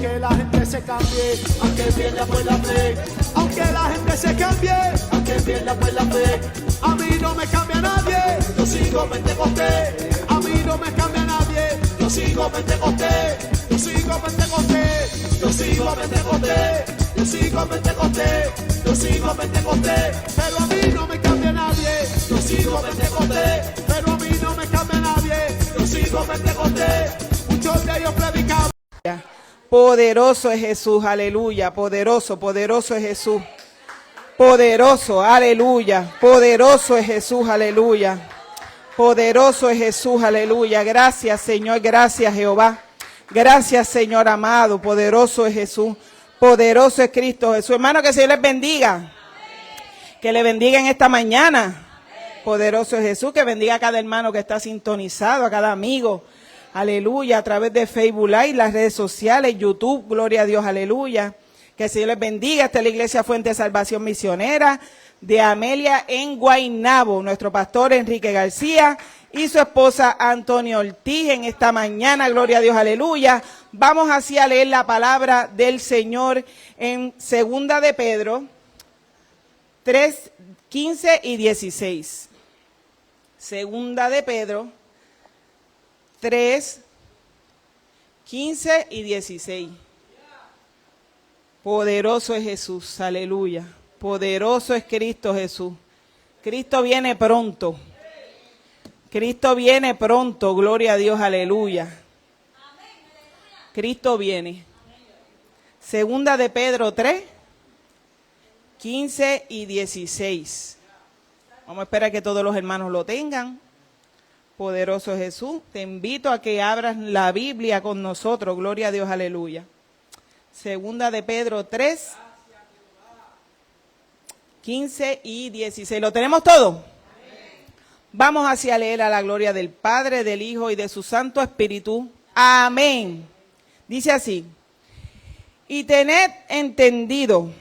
aunque la gente se cambie, aunque pierda pues la fe, aunque la gente se cambie, aunque pierda pues la fe, a mí no me cambia nadie, yo sigo Pentecostés, a mí no me cambia nadie, yo sigo Pentecostés, yo sigo Pentecostés, yo sigo Pentecostés, yo sigo Pentecostés, yo sigo Pentecostés, pero a mí no me cambia nadie, yo sigo Pentecostés, pero a mí no me cambia nadie, yo sigo Pentecostés, muchos de ellos predicaban. Poderoso es Jesús, aleluya, poderoso, poderoso es Jesús, poderoso, aleluya, poderoso es Jesús, aleluya, poderoso es Jesús, aleluya. Gracias Señor, gracias Jehová, gracias Señor amado, poderoso es Jesús, poderoso es Cristo Jesús. Hermano, que el Señor les bendiga, que le bendiga en esta mañana, poderoso es Jesús, que bendiga a cada hermano que está sintonizado, a cada amigo, aleluya, a través de Facebook Live, las redes sociales, YouTube, gloria a Dios, aleluya. Que el Señor les bendiga. Esta es la Iglesia Fuente de Salvación Misionera de Amelia en Guaynabo. Nuestro pastor Enrique García y su esposa Antonio Ortiz en esta mañana, gloria a Dios, aleluya. Vamos así a leer la palabra del Señor en Segunda de Pedro 3, 15 y 16. Segunda de Pedro 3, 15 y 16. Poderoso es Jesús, aleluya. Poderoso es Cristo Jesús. Cristo viene pronto. Cristo viene pronto, gloria a Dios, aleluya. Cristo viene. Segunda de Pedro 3, 15 y 16. Vamos a esperar que todos los hermanos lo tengan. Poderoso Jesús, te invito a que abras la Biblia con nosotros, gloria a Dios, aleluya. Segunda de Pedro 3, 15 y 16. ¿Lo tenemos todo? Vamos hacia leer a la gloria del Padre, del Hijo y de su Santo Espíritu. Amén. Dice así: y tened entendido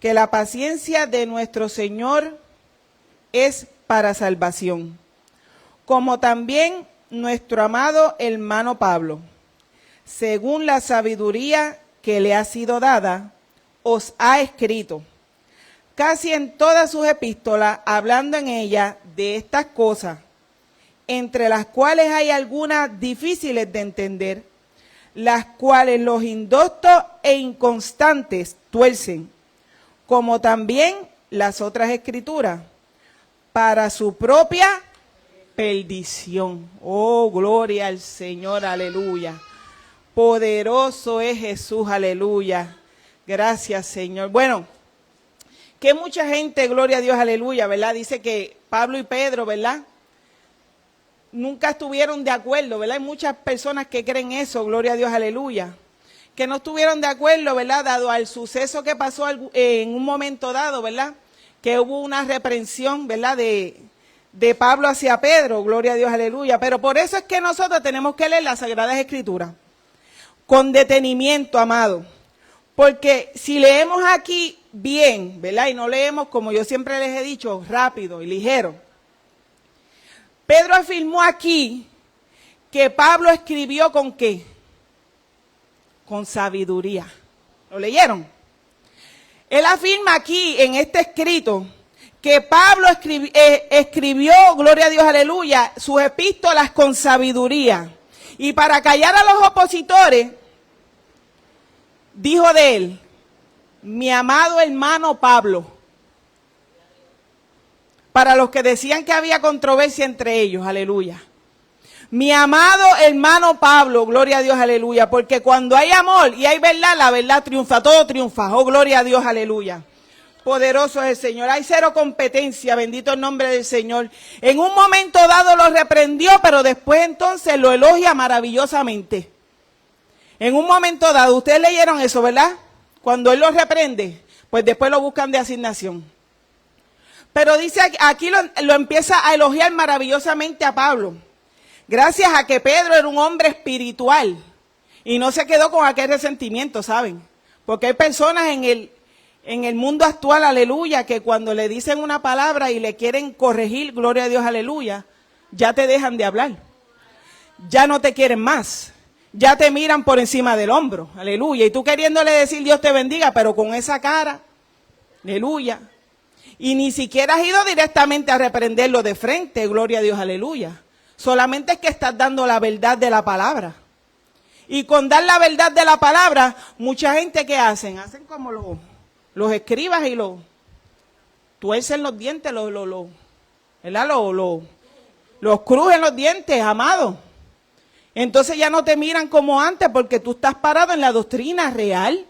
que la paciencia de nuestro Señor es para salvación, como también nuestro amado hermano Pablo, según la sabiduría que le ha sido dada, os ha escrito, casi en todas sus epístolas, hablando en ellas de estas cosas, entre las cuales hay algunas difíciles de entender, las cuales los indoctos e inconstantes tuercen, como también las otras escrituras, para su propia perdición. Oh, gloria al Señor, aleluya. Poderoso es Jesús, aleluya. Gracias, Señor. Bueno, que mucha gente, gloria a Dios, aleluya, ¿verdad? Dice que Pablo y Pedro, ¿verdad? Nunca estuvieron de acuerdo, ¿verdad? Hay muchas personas que creen eso, gloria a Dios, aleluya. Que no estuvieron de acuerdo, ¿verdad? Dado al suceso que pasó en un momento dado, ¿verdad? Que hubo una reprensión, ¿verdad? De Pablo hacia Pedro, gloria a Dios, aleluya. Pero por eso es que nosotros tenemos que leer las Sagradas Escrituras con detenimiento, amado. Porque si leemos aquí bien, ¿verdad? Y no leemos, como yo siempre les he dicho, rápido y ligero. Pedro afirmó aquí que Pablo escribió ¿con qué? Con sabiduría. ¿Lo leyeron? Él afirma aquí en este escrito que Pablo escribió, gloria a Dios, aleluya, sus epístolas con sabiduría. Y para callar a los opositores, dijo de él, mi amado hermano Pablo. Para los que decían que había controversia entre ellos, aleluya. Mi amado hermano Pablo, gloria a Dios, aleluya. Porque cuando hay amor y hay verdad, la verdad triunfa, todo triunfa. Oh, gloria a Dios, aleluya. Poderoso es el Señor. Hay cero competencia, bendito el nombre del Señor. En un momento dado lo reprendió, pero después entonces lo elogia maravillosamente. En un momento dado, ustedes leyeron eso, ¿verdad? Cuando él lo reprende, pues después lo buscan de asignación. Pero dice aquí lo empieza a elogiar maravillosamente a Pablo. Gracias a que Pedro era un hombre espiritual y no se quedó con aquel resentimiento, ¿saben? Porque hay personas en el mundo actual, aleluya, que cuando le dicen una palabra y le quieren corregir, gloria a Dios, aleluya, ya te dejan de hablar. Ya no te quieren más. ya te miran por encima del hombro, aleluya. Y tú queriéndole decir Dios te bendiga, pero con esa cara, aleluya. Y ni siquiera has ido directamente a reprenderlo de frente, gloria a Dios, aleluya. Solamente es que estás dando la verdad de la palabra. Y con dar la verdad de la palabra, mucha gente ¿qué hacen? Hacen como los escribas y tuercen los dientes, ¿verdad? Los crujen los dientes, amado. Entonces ya no te miran como antes porque tú estás parado en la doctrina real.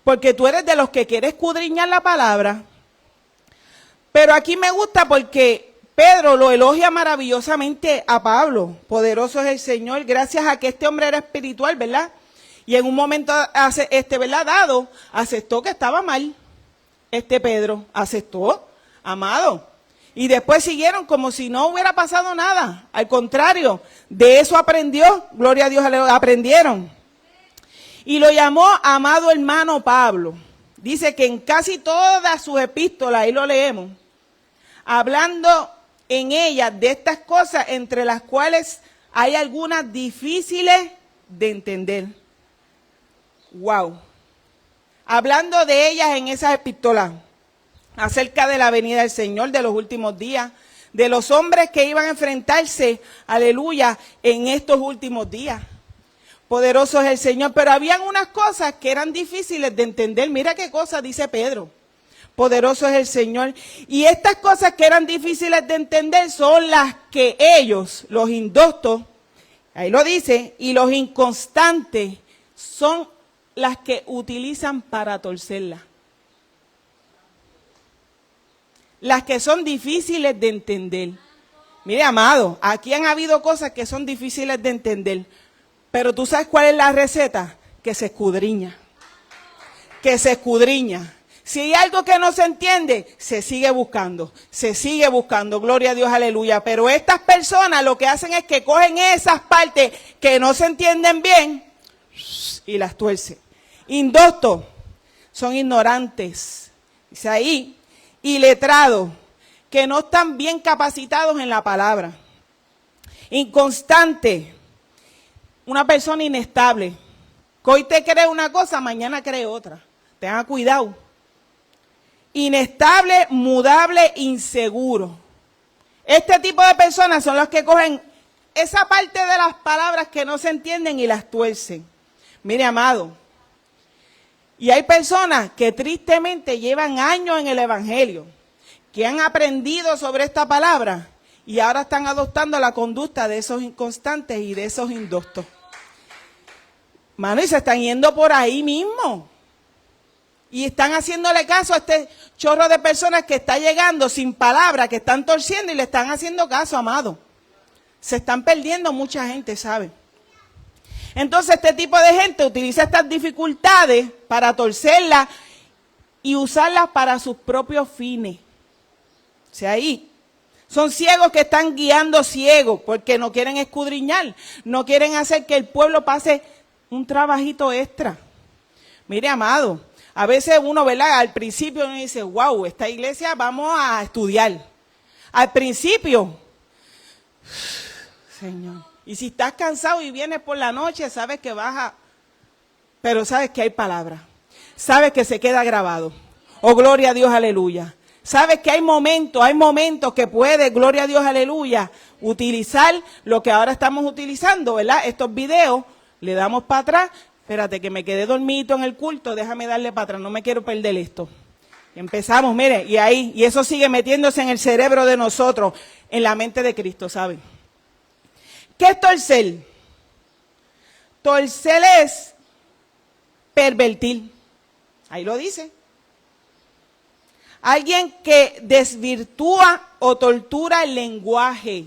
Porque tú eres de los que quieres escudriñar la palabra. Pero aquí me gusta porque Pedro lo elogia maravillosamente a Pablo. Poderoso es el Señor, gracias a que este hombre era espiritual, ¿verdad? Y en un momento, ¿verdad? Dado, aceptó que estaba mal. Pedro aceptó, amado. Y después siguieron como si no hubiera pasado nada. Al contrario, de eso aprendió, gloria a Dios, aprendieron. Y lo llamó amado hermano Pablo. Dice que en casi todas sus epístolas, ahí lo leemos, hablando en ellas de estas cosas, entre las cuales hay algunas difíciles de entender. Wow. Hablando de ellas en esas epístolas, acerca de la venida del Señor, de los últimos días, de los hombres que iban a enfrentarse, aleluya, en estos últimos días. Poderoso es el Señor, pero habían unas cosas que eran difíciles de entender. Mira qué cosa dice Pedro. Poderoso es el Señor. Y estas cosas que eran difíciles de entender son las que ellos, los indoctos, ahí lo dice, y los inconstantes, son las que utilizan para torcerla. Las que son difíciles de entender. Mire, amado, aquí han habido cosas que son difíciles de entender. Pero tú sabes cuál es la receta, que se escudriña. Que se escudriña. Si hay algo que no se entiende, se sigue buscando, gloria a Dios, aleluya. Pero estas personas lo que hacen es que cogen esas partes que no se entienden bien y las tuercen. Indoctos, son ignorantes, dice ahí, iletrados, que no están bien capacitados en la palabra. Inconstante, una persona inestable, que hoy te cree una cosa, mañana cree otra. Tenga cuidado. Inestable, mudable, inseguro. Este tipo de personas son los que cogen esa parte de las palabras que no se entienden y las tuercen. Mire, amado, y hay personas que tristemente llevan años en el evangelio, que han aprendido sobre esta palabra y ahora están adoptando la conducta de esos inconstantes y de esos indoctos. Mano, y se están yendo por ahí mismo. Y están haciéndole caso a este chorro de personas que está llegando sin palabra, que están torciendo y le están haciendo caso, amado. Se están perdiendo mucha gente, ¿sabe? Entonces este tipo de gente utiliza estas dificultades para torcerlas y usarlas para sus propios fines. O sea, ahí son ciegos que están guiando ciegos porque no quieren escudriñar, no quieren hacer que el pueblo pase un trabajito extra. Mire, amado, a veces uno, ¿verdad? Al principio uno dice, wow, esta iglesia vamos a estudiar. Al principio, Señor. Y si estás cansado y vienes por la noche, sabes que vas a... Pero sabes que hay palabra. Sabes que se queda grabado. Oh, gloria a Dios, aleluya. Sabes que hay momentos que puedes, gloria a Dios, aleluya, utilizar lo que ahora estamos utilizando, ¿verdad? Estos videos, le damos para atrás. Espérate, que me quedé dormido en el culto, déjame darle para atrás, no me quiero perder esto. Empezamos, mire, y ahí, y eso sigue metiéndose en el cerebro de nosotros, en la mente de Cristo, ¿saben? ¿Qué es torcer? Torcer es pervertir. Ahí lo dice. Alguien que desvirtúa o tortura el lenguaje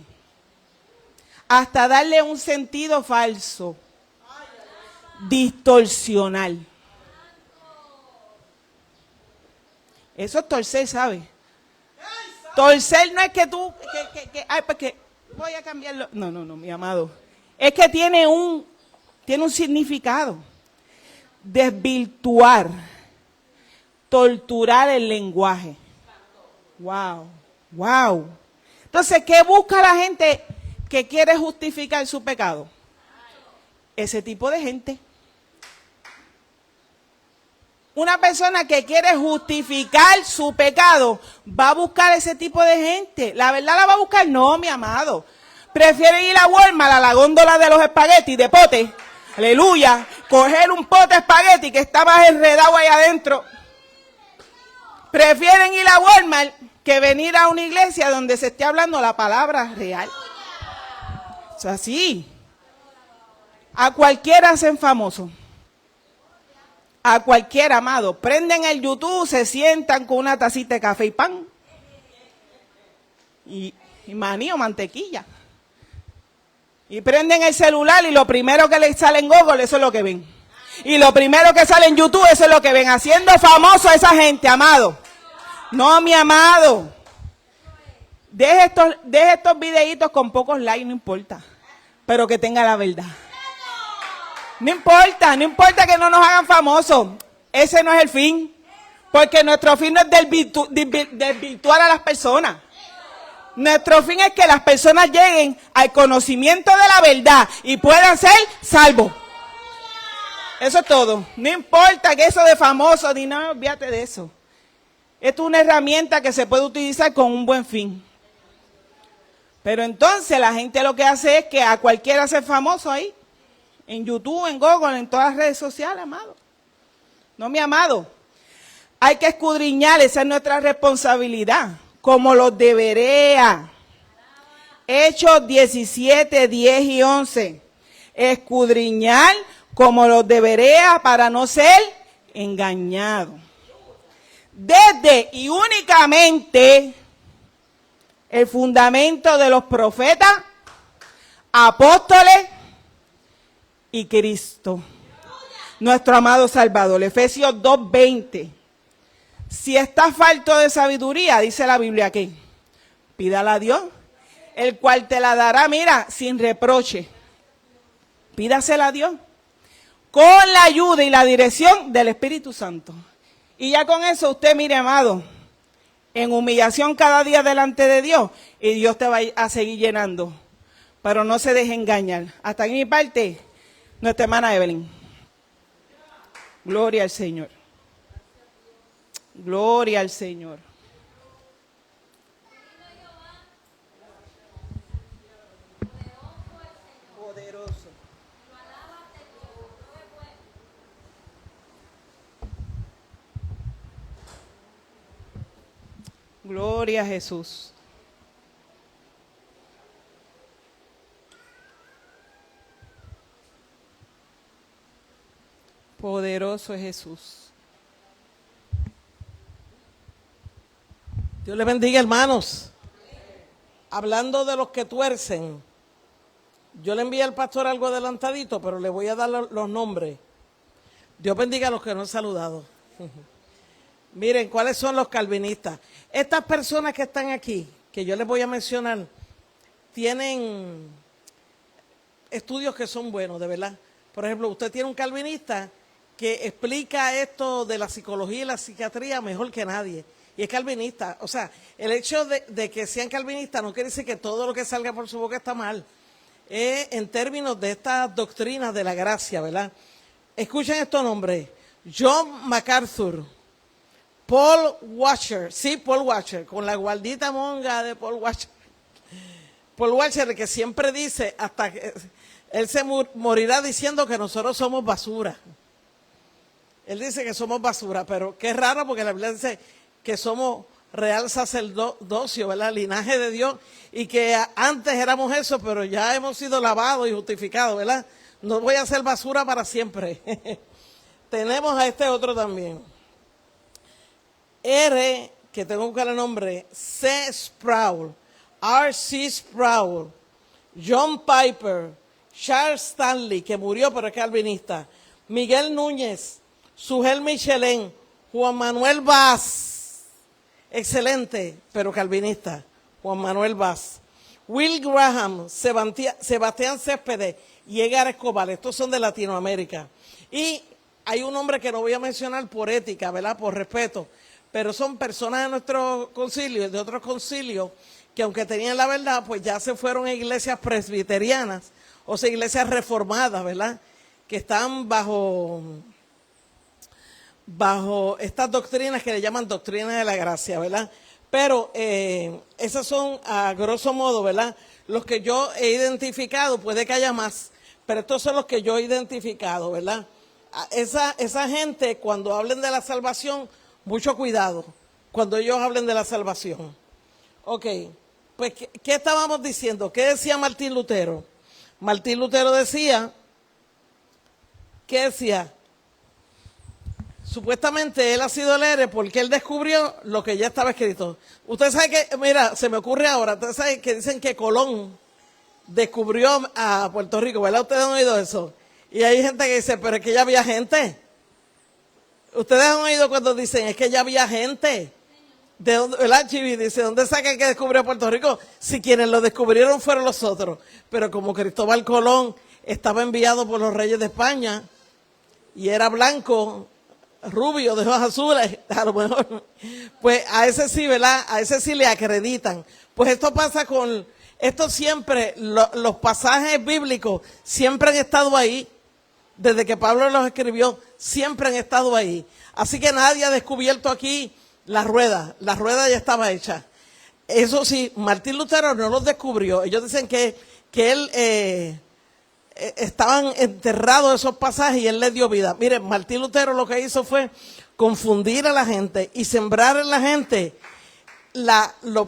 hasta darle un sentido falso, distorsional. Eso es torcer, ¿sabes? Torcer no es que tú, ay, porque voy a cambiarlo. No, mi amado. Es que tiene un significado. Desvirtuar, torturar el lenguaje. Wow. Entonces, ¿qué busca la gente que quiere justificar su pecado? ese tipo de gente. Una persona que quiere justificar su pecado va a buscar ese tipo de gente. ¿La verdad la va a buscar? No, mi amado. Prefiere ir a Walmart, a la góndola de los espaguetis de pote. Aleluya. Coger un pote de espagueti que está más enredado ahí adentro. Prefieren ir a Walmart que venir a una iglesia donde se esté hablando la palabra real. O sea, sí. A cualquiera hacen famoso. A cualquiera, amado. Prenden el YouTube, se sientan con una tacita de café y pan. Y maní o mantequilla. Y prenden el celular y lo primero que les sale en Google, eso es lo que ven. Y lo primero que sale en YouTube, eso es lo que ven. Haciendo famoso a esa gente, amado. No, mi amado. Deje estos videitos con pocos likes, no importa. Pero que tenga la verdad. No importa que no nos hagan famosos. Ese no es el fin. Porque nuestro fin no es desvirtuar a las personas. Nuestro fin es que las personas lleguen al conocimiento de la verdad y puedan ser salvos. Eso es todo. No importa que eso de famoso, ni nada, olvídate de eso. Esto es una herramienta que se puede utilizar con un buen fin. Pero entonces la gente lo que hace es que a cualquiera hace famoso ahí. En YouTube, en Google, en todas las redes sociales, amado. No, mi amado. Hay que escudriñar, esa es nuestra responsabilidad. Como los de Berea. Hechos 17, 10 y 11. Escudriñar como los de Berea para no ser engañados. Desde y únicamente el fundamento de los profetas, apóstoles y Cristo, nuestro amado Salvador. Efesios 2:20. Si está falto de sabiduría, dice la Biblia aquí, pídala a Dios, el cual te la dará, mira, sin reproche. Pídasela a Dios, con la ayuda y la dirección del Espíritu Santo. Y ya con eso usted, mire, amado, en humillación cada día delante de Dios, y Dios te va a seguir llenando. Pero no se deje engañar. Hasta aquí mi parte, nuestra hermana Evelyn. Gloria al Señor. Gloria al Señor. Poderoso. Gloria a Jesús. Poderoso es Jesús. Dios les bendiga, hermanos. Hablando de los que tuercen, yo le envié al pastor algo adelantadito, pero le voy a dar los nombres. Dios bendiga a los que no he saludado. Miren, ¿cuáles son los calvinistas? Estas personas que están aquí, que yo les voy a mencionar, tienen estudios que son buenos, de verdad. Por ejemplo, usted tiene un calvinista que explica esto de la psicología y la psiquiatría mejor que nadie. Y es calvinista. O sea, el hecho de que sean calvinistas no quiere decir que todo lo que salga por su boca está mal. En términos de estas doctrinas de la gracia, ¿verdad? Escuchen estos nombres. John MacArthur, Paul Washer, sí, Paul Washer, con la guardita monga de Paul Washer. Paul Washer, que siempre dice, hasta que él se morirá diciendo que nosotros somos basura. Él dice que somos basura, pero qué raro porque la Biblia dice que somos real sacerdocio, ¿verdad? Linaje de Dios, y que antes éramos eso, pero ya hemos sido lavados y justificados, ¿verdad? No voy a ser basura para siempre. Tenemos a este otro también. Que tengo que buscar el nombre, C. Sproul, R.C. Sproul, John Piper, Charles Stanley, que murió pero es calvinista, Miguel Núñez, Sugel Michelén, Juan Manuel Vaz, excelente, pero calvinista, Juan Manuel Vaz, Will Graham, Sebastián Céspedes y Edgar Escobar, estos son de Latinoamérica. Y hay un hombre que no voy a mencionar por ética, ¿verdad? Por respeto, pero son personas de nuestro concilio y de otros concilios que aunque tenían la verdad, pues ya se fueron a iglesias presbiterianas, o sea, iglesias reformadas, ¿verdad? que están bajo estas doctrinas que le llaman doctrinas de la gracia, ¿verdad? Pero esas son, a grosso modo, ¿verdad?, los que yo he identificado. Puede que haya más, pero estos son los que yo he identificado, ¿verdad? Esa gente, cuando hablen de la salvación, mucho cuidado cuando ellos hablen de la salvación. Ok, pues, ¿qué estábamos diciendo? ¿Qué decía Martín Lutero? Martín Lutero decía, ¿qué decía? Supuestamente él ha sido el héroe porque él descubrió lo que ya estaba escrito. Usted sabe que, mira, se me ocurre ahora, usted sabe que dicen que Colón descubrió a Puerto Rico, ¿verdad? Ustedes han oído eso. Y hay gente que dice, pero es que ya había gente. Ustedes han oído cuando dicen, es que ya había gente. ¿De dónde, verdad, Chivi? Dice, ¿dónde saca que descubrió Puerto Rico? Si quienes lo descubrieron fueron los otros. Pero como Cristóbal Colón estaba enviado por los reyes de España y era blanco, rubio, de ojos azules, a lo mejor, pues a ese sí, ¿verdad? A ese sí le acreditan. Pues esto pasa con, esto siempre, los pasajes bíblicos siempre han estado ahí, desde que Pablo los escribió, siempre han estado ahí. Así que nadie ha descubierto aquí la rueda ya estaba hecha. Eso sí, Martín Lutero no los descubrió. Ellos dicen que él, estaban enterrados esos pasajes y él les dio vida. Miren, Martín Lutero lo que hizo fue confundir a la gente y sembrar en la gente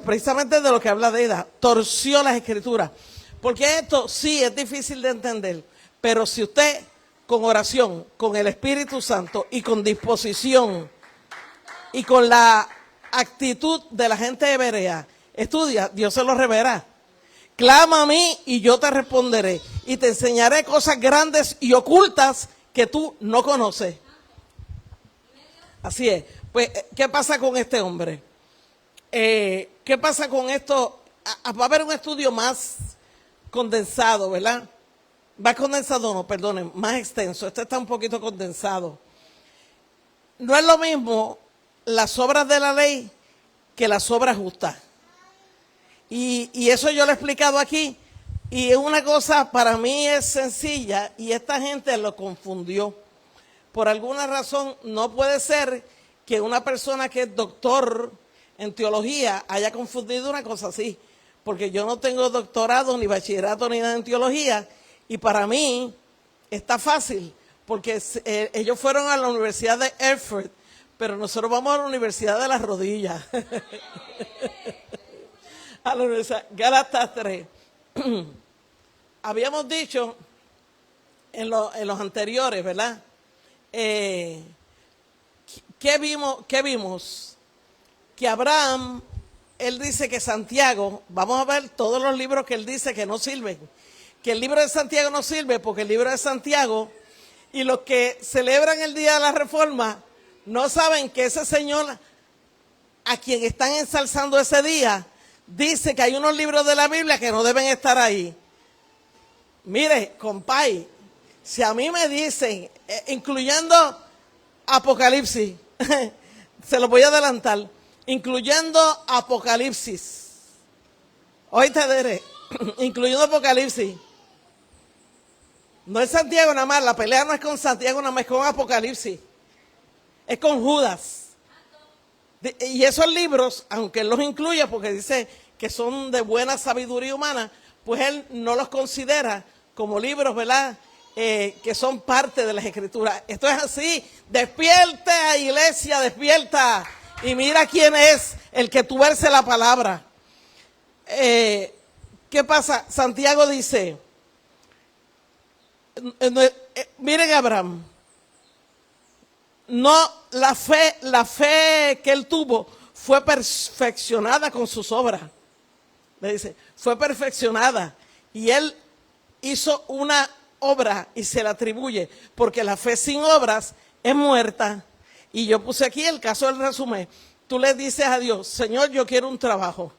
precisamente de lo que habla de ella, torció las escrituras. Porque esto sí es difícil de entender, pero si usted con oración, con el Espíritu Santo y con disposición y con la actitud de la gente de Berea estudia, Dios se lo revela. Clama a mí y yo te responderé y te enseñaré cosas grandes y ocultas que tú no conoces. Así es. Pues, ¿qué pasa con este hombre? ¿Qué pasa con esto? Va a haber un estudio más condensado, ¿verdad? Más condensado, no, perdonen, más extenso. Este está un poquito condensado. No es lo mismo las obras de la ley que las obras justas. Y eso yo lo he explicado aquí. Y es una cosa, para mí es sencilla, y esta gente lo confundió. Por alguna razón, no puede ser que una persona que es doctor en teología haya confundido una cosa así. Porque yo no tengo doctorado, ni bachillerato, ni nada en teología. Y para mí está fácil, porque ellos fueron a la Universidad de Erfurt, pero nosotros vamos a la Universidad de las Rodillas. A la Universidad, Gálatas 3. Habíamos dicho en los anteriores, ¿verdad? ¿Qué vimos? Que Abraham, él dice que Santiago, vamos a ver todos los libros que él dice que no sirven. Que el libro de Santiago no sirve porque el libro de Santiago y los que celebran el Día de la Reforma no saben que ese señor a quien están ensalzando ese día dice que hay unos libros de la Biblia que no deben estar ahí. Mire, compay, si a mí me dicen, incluyendo Apocalipsis, se lo voy a adelantar, incluyendo Apocalipsis, oíste, Dere, incluyendo Apocalipsis, no es Santiago nada más, la pelea no es con Santiago nada más, es con Apocalipsis, es con Judas. Y esos libros, aunque él los incluya porque dice que son de buena sabiduría humana, pues él no los considera como libros, ¿verdad?, que son parte de las Escrituras. Esto es así. Despierta, iglesia, despierta. Y mira quién es el que tuerce la palabra. ¿Qué pasa? Santiago dice, miren a Abraham. No, la fe que él tuvo fue perfeccionada con sus obras. Le dice, fue perfeccionada. Y él hizo una obra y se la atribuye, porque la fe sin obras es muerta. Y yo puse aquí el caso del resumen. Tú le dices a Dios, Señor, yo quiero un trabajo.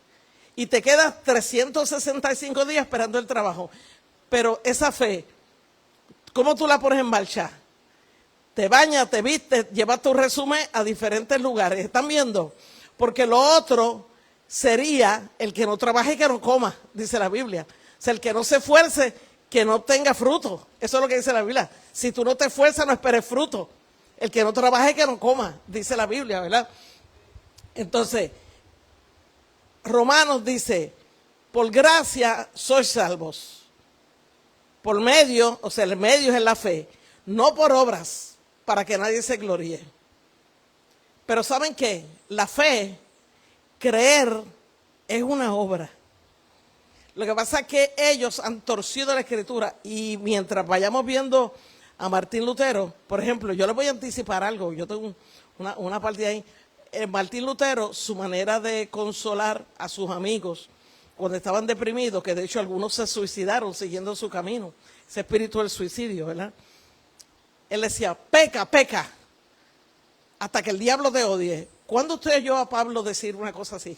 Y te quedas 365 días esperando el trabajo. Pero esa fe, ¿cómo tú la pones en marcha? Te bañas, te vistes, llevas tu resumen a diferentes lugares. ¿Están viendo? Porque lo otro sería el que no trabaje y que no coma, dice la Biblia. O sea, el que no se esfuerce que no tenga fruto. Eso es lo que dice la Biblia. Si tú no te esfuerzas, no esperes fruto. El que no trabaje, que no coma, dice la Biblia, ¿verdad? Entonces, Romanos dice, por gracia sois salvos. Por medio, o sea, el medio es la fe, no por obras, para que nadie se gloríe. Pero ¿saben qué? La fe, creer, es una obra. Lo que pasa es que ellos han torcido la Escritura, y mientras vayamos viendo a Martín Lutero, por ejemplo, yo les voy a anticipar algo, yo tengo una parte ahí. Martín Lutero, su manera de consolar a sus amigos cuando estaban deprimidos, que de hecho algunos se suicidaron siguiendo su camino, ese espíritu del suicidio, ¿verdad? Él decía, peca, peca, hasta que el diablo te odie. ¿Cuándo usted oyó a Pablo decir una cosa así?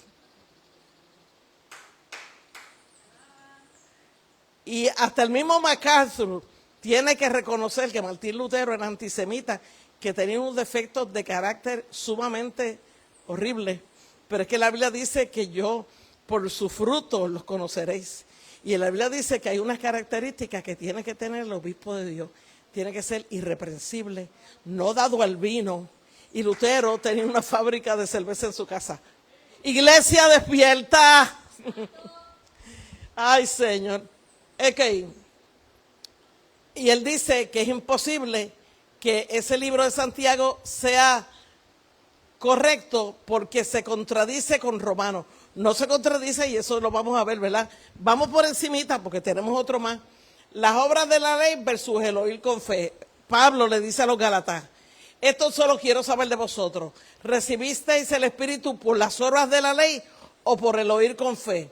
Y hasta el mismo MacArthur tiene que reconocer que Martín Lutero era antisemita, que tenía unos defectos de carácter sumamente horribles. Pero es que la Biblia dice que por sus frutos los conoceréis. Y la Biblia dice que hay unas características que tiene que tener el obispo de Dios. Tiene que ser irreprensible, no dado al vino. Y Lutero tenía una fábrica de cerveza en su casa. Iglesia, despierta. Ay, Señor. Ok. Y él dice que es imposible que ese libro de Santiago sea correcto porque se contradice con Romanos. No se contradice, y eso lo vamos a ver, ¿verdad? Vamos por encimita porque tenemos otro más. Las obras de la ley versus el oír con fe. Pablo le dice a los Gálatas, esto solo quiero saber de vosotros. ¿Recibisteis el Espíritu por las obras de la ley o por el oír con fe?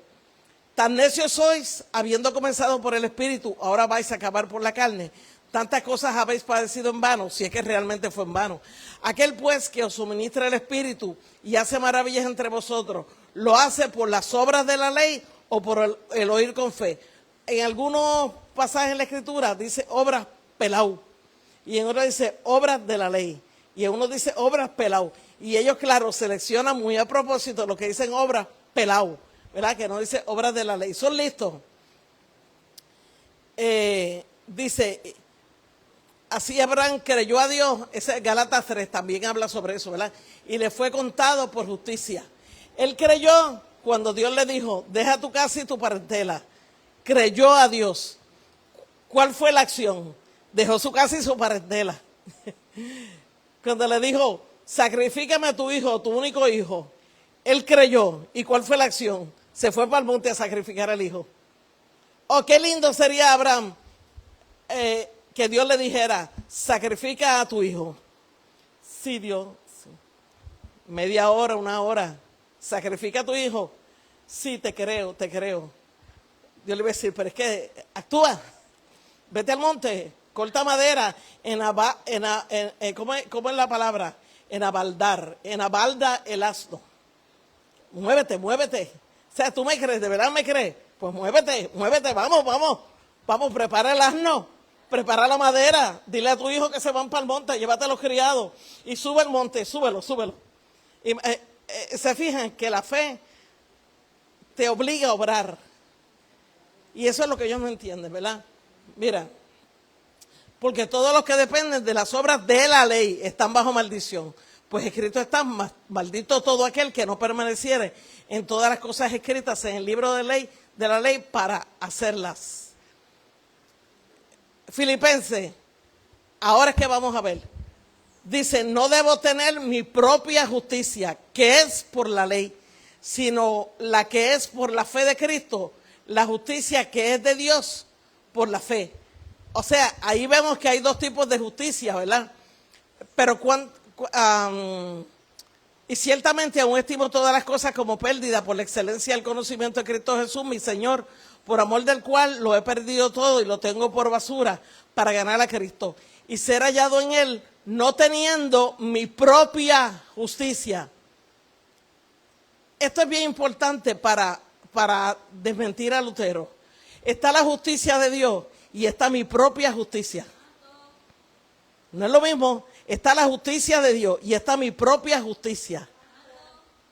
Tan necios sois, habiendo comenzado por el Espíritu, ahora vais a acabar por la carne. Tantas cosas habéis padecido en vano, si es que realmente fue en vano. Aquel pues que os suministra el Espíritu y hace maravillas entre vosotros, ¿lo hace por las obras de la ley o por el oír con fe? En algunos pasajes en la Escritura dice obras pelau, y en otros dice obras de la ley, y en uno dice obras pelau. Y ellos, claro, seleccionan muy a propósito lo que dicen obras pelau, ¿verdad? Que no dice obras de la ley. ¿Son listos? Dice, así Abraham creyó a Dios, ese Gálatas 3 también habla sobre eso, ¿verdad? Y le fue contado por justicia. Él creyó cuando Dios le dijo, deja tu casa y tu parentela. Creyó a Dios. ¿Cuál fue la acción? Dejó su casa y su parentela. Cuando le dijo, sacrifícame a tu hijo, tu único hijo. Él creyó. ¿Y cuál fue la acción? Se fue para el monte a sacrificar al hijo. Oh, qué lindo sería Abraham que Dios le dijera, sacrifica a tu hijo. Sí, Dios. Sí. Media hora, una hora. Sacrifica a tu hijo. Sí, te creo, te creo. Dios le iba a decir, pero es que actúa. Vete al monte, corta madera, ¿cómo es la palabra? Enabaldar, enabalda el asno. Muévete, muévete. O sea, ¿tú me crees? ¿De verdad me crees? Pues muévete, muévete, vamos, prepara el asno, prepara la madera, dile a tu hijo que se van para el monte, llévate a los criados y sube el monte, súbelo. Y, se fijan que la fe te obliga a obrar. Y eso es lo que ellos no entienden, ¿verdad? Mira, porque todos los que dependen de las obras de la ley están bajo maldición. Pues escrito está, maldito todo aquel que no permaneciere en todas las cosas escritas en el libro de la ley para hacerlas. Filipenses, ahora es que vamos a ver. Dice, no debo tener mi propia justicia, que es por la ley, sino la que es por la fe de Cristo, la justicia que es de Dios por la fe. O sea, ahí vemos que hay dos tipos de justicia, ¿verdad? Pero y ciertamente aún estimo todas las cosas como pérdida por la excelencia del conocimiento de Cristo Jesús, mi Señor, por amor del cual lo he perdido todo y lo tengo por basura para ganar a Cristo y ser hallado en Él, no teniendo mi propia justicia. Esto es bien importante para desmentir a Lutero. Está la justicia de Dios y está mi propia justicia. No es lo mismo. Está la justicia de Dios y está mi propia justicia.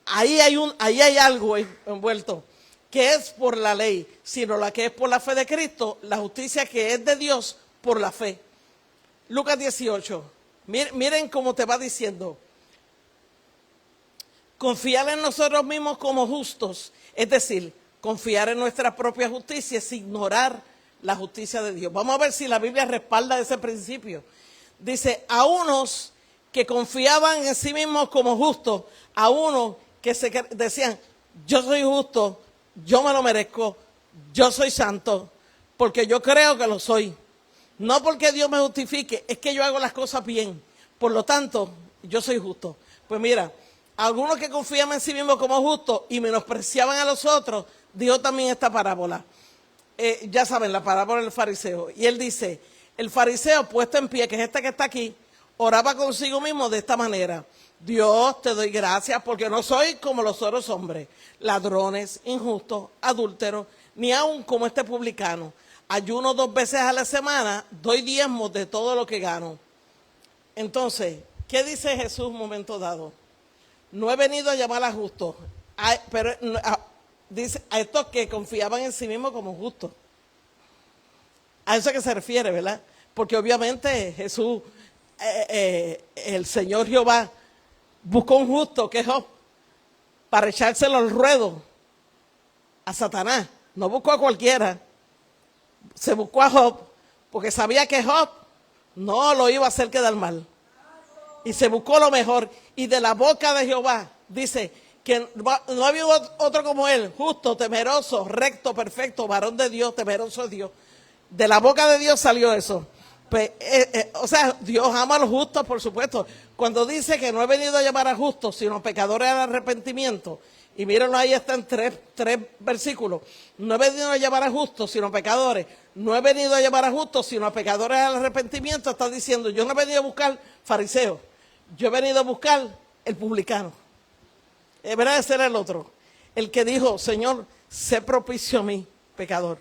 Ahí hay algo envuelto. que es por la ley, sino la que es por la fe de Cristo, la justicia que es de Dios por la fe. Lucas 18, miren cómo te va diciendo. Confiar en nosotros mismos como justos, es decir, confiar en nuestra propia justicia es ignorar la justicia de Dios. Vamos a ver si la Biblia respalda ese principio. Dice, a unos que confiaban en sí mismos como justos, a unos que decían, yo soy justo, yo me lo merezco, yo soy santo, porque yo creo que lo soy. No porque Dios me justifique, es que yo hago las cosas bien. Por lo tanto, yo soy justo. Pues mira, algunos que confiaban en sí mismos como justos y menospreciaban a los otros, dijo también esta parábola. Ya saben, la parábola del fariseo. Y él dice, el fariseo puesto en pie, que es este que está aquí, oraba consigo mismo de esta manera. Dios, te doy gracias porque no soy como los otros hombres, ladrones, injustos, adúlteros, ni aun como este publicano. Ayuno 2 veces a la semana, doy diezmos de todo lo que gano. Entonces, ¿qué dice Jesús un momento dado? No he venido a llamar a justos, pero dice a estos que confiaban en sí mismos como justos. A eso que se refiere, ¿verdad? Porque obviamente Jesús, el Señor Jehová, buscó un justo que es Job para echárselo al ruedo a Satanás. No buscó a cualquiera. Se buscó a Job porque sabía que Job no lo iba a hacer quedar mal. Y se buscó lo mejor. Y de la boca de Jehová dice que no había otro como él, justo, temeroso, recto, perfecto, varón de Dios, temeroso de Dios. De la boca de Dios salió eso. Pues, o sea, Dios ama a los justos, por supuesto. Cuando dice que no he venido a llamar a justos, sino a pecadores al arrepentimiento. Y mírenlo, ahí están tres versículos. No he venido a llamar a justos, sino a pecadores. No he venido a llamar a justos, sino a pecadores al arrepentimiento. Está diciendo, yo no he venido a buscar fariseos. Yo he venido a buscar el publicano. Es verdad, ese era el otro. El que dijo, Señor, sé propicio a mí, pecador.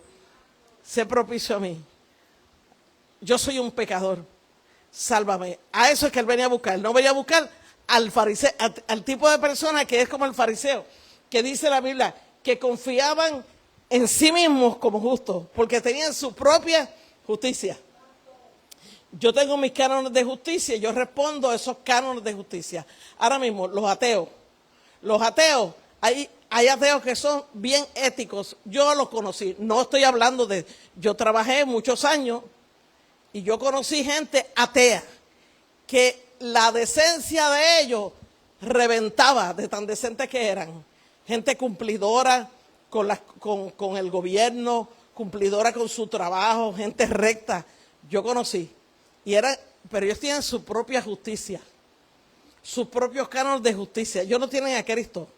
Sé propicio a mí. Yo soy un pecador. Sálvame. A eso es que él venía a buscar. No venía a buscar al fariseo, al tipo de persona que es como el fariseo, que dice la Biblia, que confiaban en sí mismos como justos, porque tenían su propia justicia. Yo tengo mis cánones de justicia y yo respondo a esos cánones de justicia. Ahora mismo, los ateos, hay ateos que son bien éticos. Yo los conocí, no estoy hablando de, yo trabajé muchos años y yo conocí gente atea, que la decencia de ellos reventaba de tan decentes que eran. Gente cumplidora con el gobierno, cumplidora con su trabajo, gente recta. Yo conocí. Pero ellos tienen su propia justicia, sus propios cánones de justicia. Ellos no tienen a Cristo.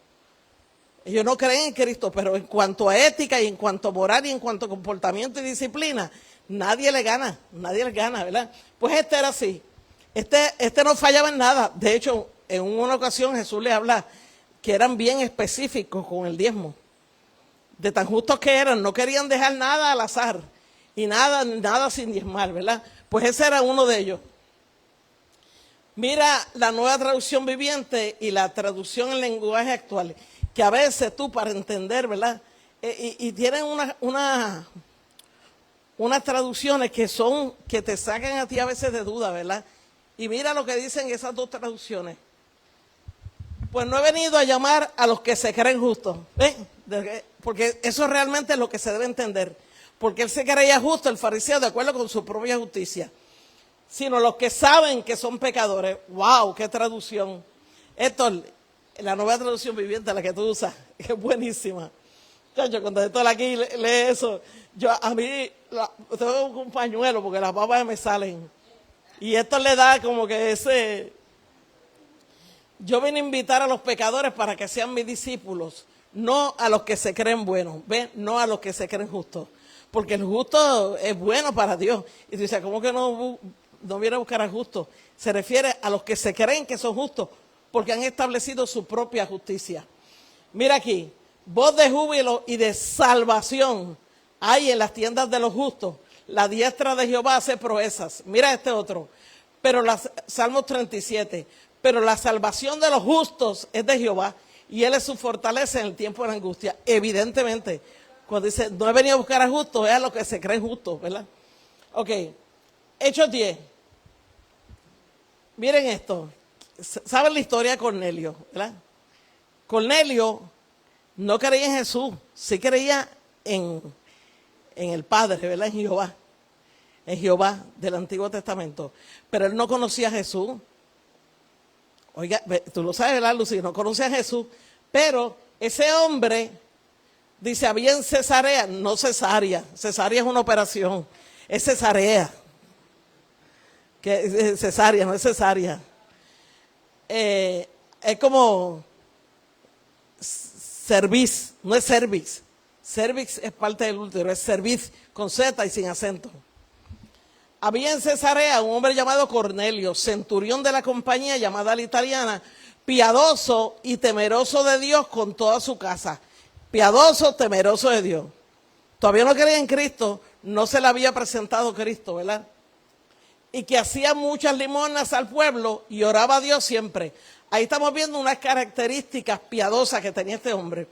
Ellos no creen en Cristo, pero en cuanto a ética y en cuanto a moral y en cuanto a comportamiento y disciplina, nadie le gana, ¿verdad? Pues este era así. Este no fallaba en nada. De hecho, en una ocasión Jesús le habla que eran bien específicos con el diezmo. De tan justos que eran, no querían dejar nada al azar y nada sin diezmar, ¿verdad? Pues ese era uno de ellos. Mira la Nueva Traducción Viviente y la traducción en lenguaje actual, que a veces tú para entender, ¿verdad? Y tienen unas traducciones que te sacan a ti a veces de duda, ¿verdad? Y mira lo que dicen esas dos traducciones. Pues no he venido a llamar a los que se creen justos, ¿ven? Porque eso realmente es lo que se debe entender. Porque él se creía justo, el fariseo, de acuerdo con su propia justicia. Sino los que saben que son pecadores. ¡Wow! ¡Qué traducción! Héctor, la Nueva Traducción Viviente, la que tú usas, es buenísima. Chacho, cuando Héctor aquí lee eso, a mí tengo un pañuelo porque las babas me salen. Y esto le da como que ese... Yo vine a invitar a los pecadores para que sean mis discípulos, no a los que se creen buenos, ¿ven? No a los que se creen justos. Porque el justo es bueno para Dios. Y tú dices, ¿cómo que no viene a buscar al justo? Se refiere a los que se creen que son justos, porque han establecido su propia justicia. Mira aquí, voz de júbilo y de salvación hay en las tiendas de los justos. La diestra de Jehová hace proezas. Mira este otro. Salmos 37. Pero la salvación de los justos es de Jehová, y Él es su fortaleza en el tiempo de la angustia. Evidentemente, cuando dice, no he venido a buscar a justos, es a los que se creen justos, ¿verdad? Ok, Hechos 10. Miren esto. ¿Saben la historia de Cornelio, verdad? Cornelio no creía en Jesús, sí creía en el Padre, ¿verdad? En Jehová del Antiguo Testamento. Pero él no conocía a Jesús. Oiga, tú lo sabes, ¿verdad, Lucy? No conocía a Jesús. Pero ese hombre, dice, había en Cesarea, no cesárea. Cesárea es una operación, es cesarea. Que cesárea, no es cesárea. Es como cerviz, no es cervix. Cervix es parte del útero, es cerviz con Z y sin acento. Había en Cesarea un hombre llamado Cornelio, centurión de la compañía llamada la italiana, piadoso y temeroso de Dios con toda su casa. Piadoso, temeroso de Dios. Todavía no creía en Cristo, no se le había presentado Cristo, ¿verdad? Y que hacía muchas limosnas al pueblo y oraba a Dios siempre. Ahí estamos viendo unas características piadosas que tenía este hombre.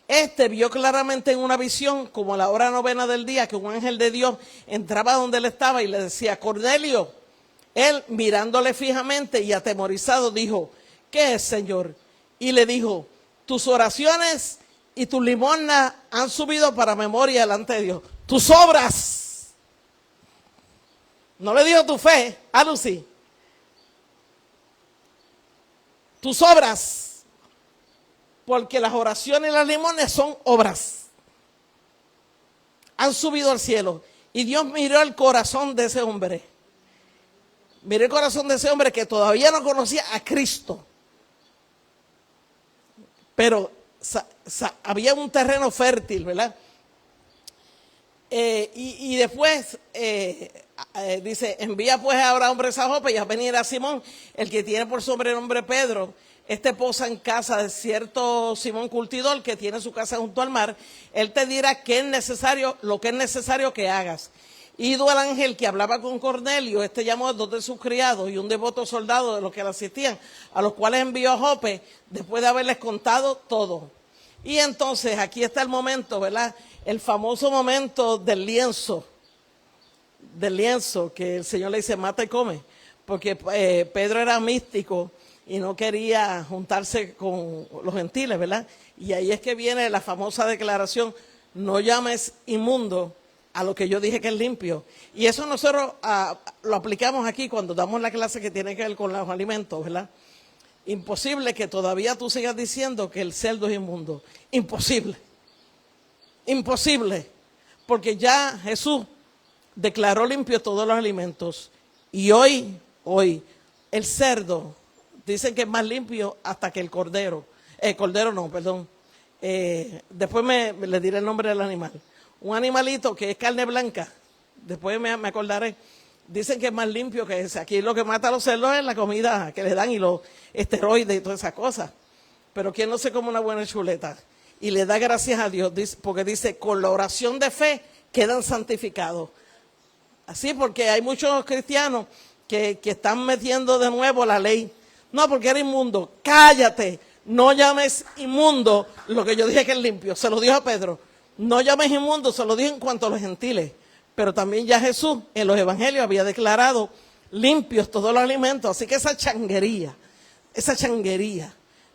Este vio claramente en una visión, como a la hora novena del día, que un ángel de Dios entraba donde él estaba y le decía, Cornelio. Él, mirándole fijamente y atemorizado, dijo, ¿qué es, Señor? Y le dijo, tus oraciones y tus limosnas han subido para memoria delante de Dios. Tus obras. No le dijo tu fe, a Lucy. Tus obras. Porque las oraciones y las limosnas son obras. Han subido al cielo. Y Dios miró el corazón de ese hombre. Miró el corazón de ese hombre que todavía no conocía a Cristo. Pero había un terreno fértil, ¿verdad? Y después dice, envía pues ahora hombres a Jope y a venir a Simón, el que tiene por sobrenombre Pedro. Este posa en casa de cierto Simón Curtidor, que tiene su casa junto al mar. Él te dirá qué es necesario, lo que es necesario que hagas. Ido al ángel que hablaba con Cornelio, este llamó a 2 de sus criados y un devoto soldado de los que le asistían, a los cuales envió a Jope, después de haberles contado todo. Y entonces aquí está el momento, ¿verdad? El famoso momento del lienzo, que el Señor le dice, mata y come, porque Pedro era místico y no quería juntarse con los gentiles, ¿verdad? Y ahí es que viene la famosa declaración, no llames inmundo a lo que yo dije que es limpio. Y eso nosotros lo aplicamos aquí cuando damos la clase que tiene que ver con los alimentos, ¿verdad? Imposible que todavía tú sigas diciendo que el cerdo es inmundo. Imposible. Imposible. Porque ya Jesús declaró limpio todos los alimentos. Y hoy, el cerdo, dicen que es más limpio hasta que el cordero. Después le diré el nombre del animal. Un animalito que es carne blanca. Después me acordaré. Dicen que es más limpio que ese. Aquí lo que mata a los cerdos es la comida que le dan y los esteroides y todas esas cosas. Pero ¿quién no se come una buena chuleta? Y le da gracias a Dios, porque dice, con la oración de fe quedan santificados. Así, porque hay muchos cristianos que están metiendo de nuevo la ley. No, porque era inmundo. Cállate, no llames inmundo lo que yo dije que es limpio. Se lo dijo a Pedro. No llames inmundo, se lo dijo en cuanto a los gentiles. Pero también ya Jesús en los evangelios había declarado limpios todos los alimentos. Así que esa changuería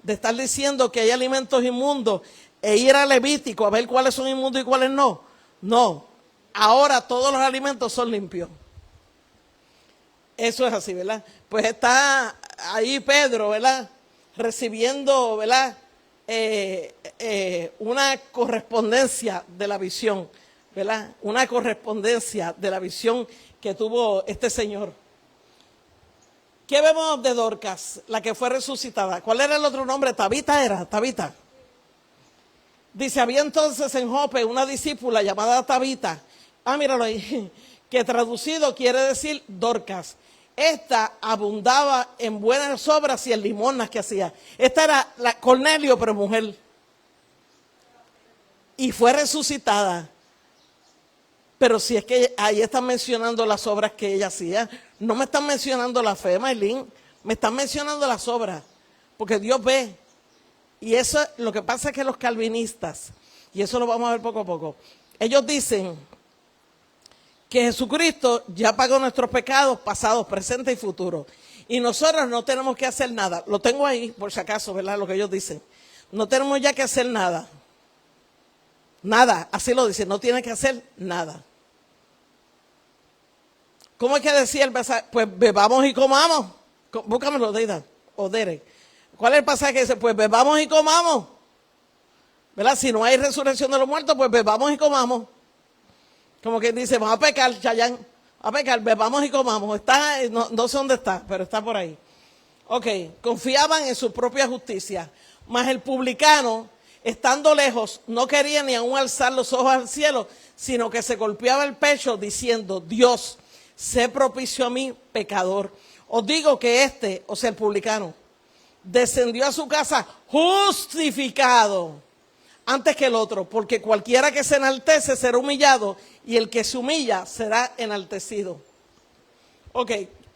de estar diciendo que hay alimentos inmundos e ir a Levítico a ver cuáles son inmundos y cuáles no. No, ahora todos los alimentos son limpios. Eso es así, ¿verdad? Pues está ahí Pedro, ¿verdad? Recibiendo, ¿verdad? Una correspondencia de la visión, ¿verdad? Una correspondencia de la visión que tuvo este señor. ¿Qué vemos de Dorcas, la que fue resucitada? ¿Cuál era el otro nombre? Tabita. Dice, había entonces en Jope una discípula llamada Tabita. Míralo ahí, que traducido quiere decir Dorcas. Esta abundaba en buenas obras y en limosnas que hacía. Esta era la Cornelio, pero mujer. Y fue resucitada. Pero si es que ahí están mencionando las obras que ella hacía, no me están mencionando la fe, Maylin, me están mencionando las obras, porque Dios ve Y eso, lo que pasa es que los calvinistas, y eso lo vamos a ver poco a poco, ellos dicen que Jesucristo ya pagó nuestros pecados pasados, presentes y futuros. Y nosotros no tenemos que hacer nada. Lo tengo ahí, por si acaso, ¿verdad? Lo que ellos dicen. No tenemos ya que hacer nada. Nada, así lo dicen, no tiene que hacer nada. ¿Cómo es que decía el pasaje? Pues bebamos y comamos. Búscamelo, Deida, o Derek. ¿Cuál es el pasaje que dice? Pues bebamos y comamos. ¿Verdad? Si no hay resurrección de los muertos, pues bebamos y comamos. Como quien dice, vamos a pecar, Chayán. A pecar, bebamos y comamos. Está, no sé dónde está, pero está por ahí. Ok, confiaban en su propia justicia. Mas el publicano, estando lejos, no quería ni aún alzar los ojos al cielo, sino que se golpeaba el pecho diciendo, Dios, sé propicio a mí, pecador. Os digo que este, o sea el publicano, descendió a su casa justificado antes que el otro, porque cualquiera que se enaltece será humillado y el que se humilla será enaltecido. Ok,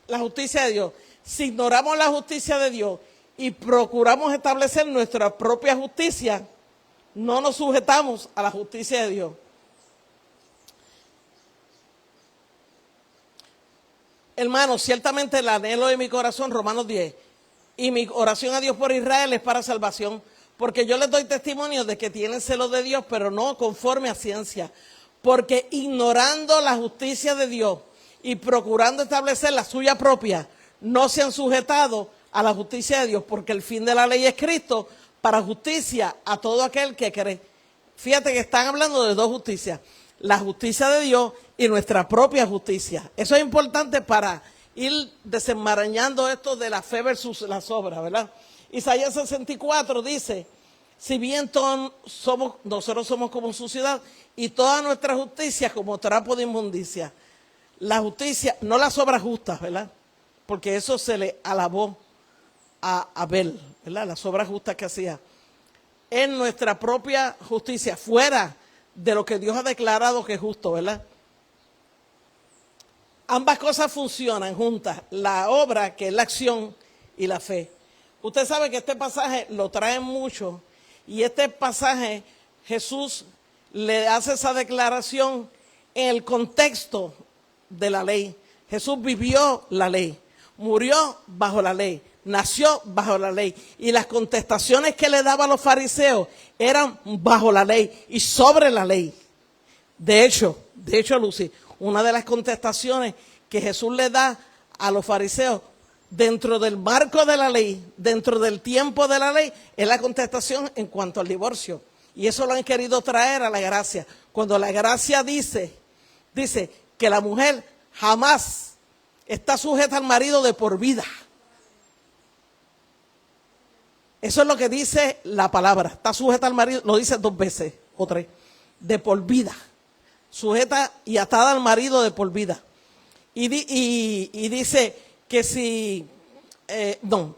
la justicia de Dios. Si ignoramos la justicia de Dios y procuramos establecer nuestra propia justicia, no nos sujetamos a la justicia de Dios. Hermanos, ciertamente el anhelo de mi corazón, Romanos 10, y mi oración a Dios por Israel es para salvación, porque yo les doy testimonio de que tienen celo de Dios, pero no conforme a ciencia, porque ignorando la justicia de Dios y procurando establecer la suya propia, no se han sujetado a la justicia de Dios, porque el fin de la ley es Cristo para justicia a todo aquel que cree. Fíjate que están hablando de dos justicias, la justicia de Dios y nuestra propia justicia. Eso es importante para ir desenmarañando esto de la fe versus las obras, ¿verdad? Isaías 64 dice, si bien nosotros somos como suciedad y toda nuestra justicia como trapo de inmundicia. La justicia, no las obras justas, ¿verdad? Porque eso se le alabó a Abel, ¿verdad? Las obras justas que hacía. En nuestra propia justicia, fuera de lo que Dios ha declarado que es justo, ¿verdad? Ambas cosas funcionan juntas, la obra, que es la acción, y la fe. Usted sabe que este pasaje lo trae mucho, y este pasaje Jesús le hace esa declaración en el contexto de la ley. Jesús vivió la ley, murió bajo la ley, nació bajo la ley, y las contestaciones que le daba a los fariseos eran bajo la ley y sobre la ley. De hecho, Lucy, una de las contestaciones que Jesús le da a los fariseos dentro del marco de la ley, dentro del tiempo de la ley, es la contestación en cuanto al divorcio. Y eso lo han querido traer a la gracia. Cuando la gracia dice que la mujer jamás está sujeta al marido de por vida. Eso es lo que dice la palabra. Está sujeta al marido, lo dice 2 veces o 3, de por vida. Sujeta y atada al marido de por vida. Y dice que si, no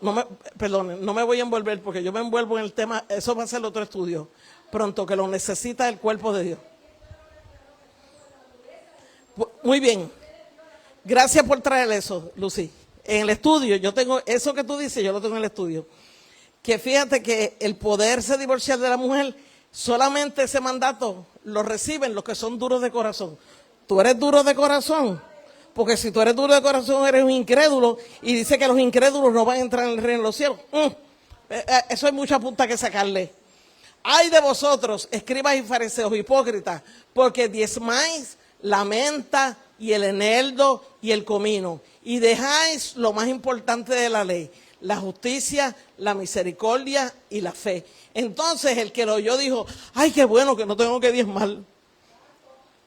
me voy a envolver porque yo me envuelvo en el tema, eso va a ser otro estudio pronto, que lo necesita el cuerpo de Dios. Muy bien, gracias por traer eso, Lucy. En el estudio, yo tengo, eso que tú dices, yo lo tengo en el estudio. Que fíjate que el poderse divorciar de la mujer, solamente ese mandato lo reciben los que son duros de corazón. ¿Tú eres duro de corazón? Porque si tú eres duro de corazón, eres un incrédulo, y dice que los incrédulos no van a entrar en el reino de los cielos. Eso hay mucha punta que sacarle. Ay de vosotros, escribas y fariseos hipócritas, porque diezmáis la menta y el eneldo y el comino, y dejáis lo más importante de la ley, la justicia, la misericordia y la fe. Entonces el que lo oyó dijo, ay, qué bueno que no tengo que diezmar.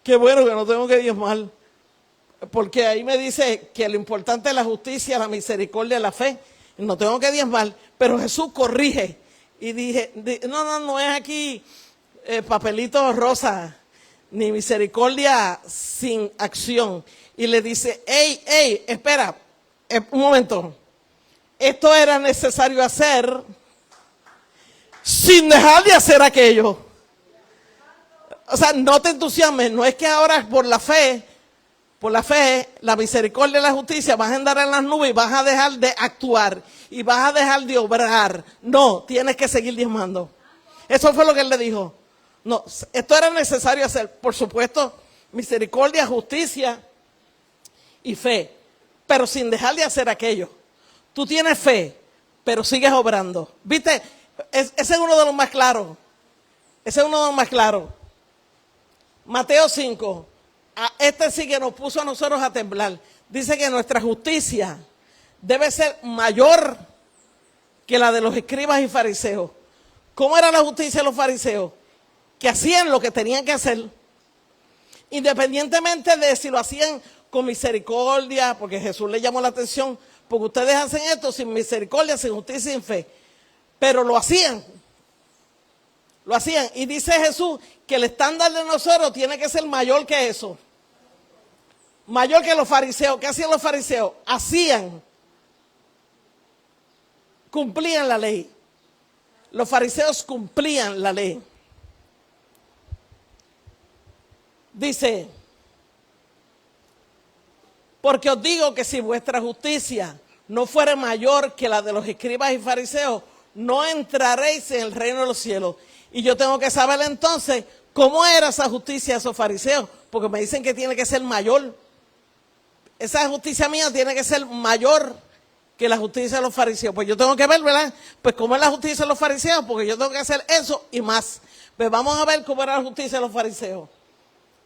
Qué bueno que no tengo que diezmar. Porque ahí me dice que lo importante es la justicia, la misericordia y la fe. No tengo que diezmar. Pero Jesús corrige. Y dije, no es aquí papelito rosa, ni misericordia sin acción. Y le dice, hey, espera, un momento. Esto era necesario hacer sin dejar de hacer aquello. O sea, no te entusiasmes, no es que ahora por la fe por la fe, la misericordia y la justicia, vas a andar en las nubes y vas a dejar de actuar y vas a dejar de obrar. No, tienes que seguir diezmando. Eso fue lo que él le dijo. No, esto era necesario hacer. Por supuesto, misericordia, justicia y fe, pero sin dejar de hacer aquello. Tú tienes fe, pero sigues obrando. ¿Viste? Ese es uno de los más claros. Ese es uno de los más claros. Mateo 5. Este sí que nos puso a nosotros a temblar. Dice que nuestra justicia debe ser mayor que la de los escribas y fariseos. ¿Cómo era la justicia de los fariseos? Que hacían lo que tenían que hacer, independientemente de si lo hacían con misericordia, porque Jesús le llamó la atención, porque ustedes hacen esto sin misericordia, sin justicia y sin fe. Pero lo hacían. Lo hacían. Y dice Jesús que el estándar de nosotros tiene que ser mayor que eso. Mayor que los fariseos. ¿Qué hacían los fariseos? Cumplían la ley. Los fariseos cumplían la ley. Dice, porque os digo que si vuestra justicia no fuera mayor que la de los escribas y fariseos, no entraréis en el reino de los cielos. Y yo tengo que saber entonces cómo era esa justicia de esos fariseos, porque me dicen que tiene que ser mayor. Esa justicia mía tiene que ser mayor que la justicia de los fariseos. Pues yo tengo que ver, ¿verdad? Pues cómo es la justicia de los fariseos, porque yo tengo que hacer eso y más. Pues vamos a ver cómo era la justicia de los fariseos.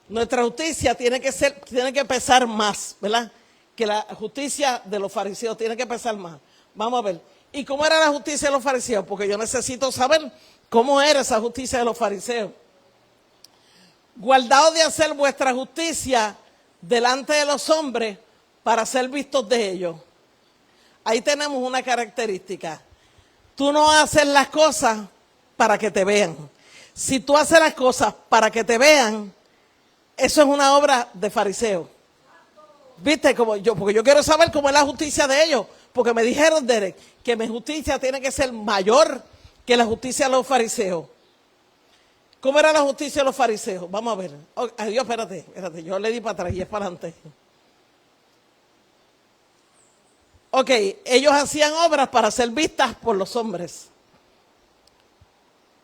Nuestra justicia tiene que pesar más, ¿verdad? Que la justicia de los fariseos tiene que pesar más. Vamos a ver. ¿Y cómo era la justicia de los fariseos? Porque yo necesito saber cómo era esa justicia de los fariseos. Guardaos de hacer vuestra justicia delante de los hombres para ser vistos de ellos. Ahí tenemos una característica. Tú no haces las cosas para que te vean. Si tú haces las cosas para que te vean, eso es una obra de fariseo. ¿Viste? Porque yo quiero saber cómo es la justicia de ellos. Porque me dijeron, Derek, que mi justicia tiene que ser mayor que la justicia de los fariseos. ¿Cómo era la justicia de los fariseos? Vamos a ver. Oh, adiós, espérate. Yo le di para atrás y es para adelante. Ok, ellos hacían obras para ser vistas por los hombres.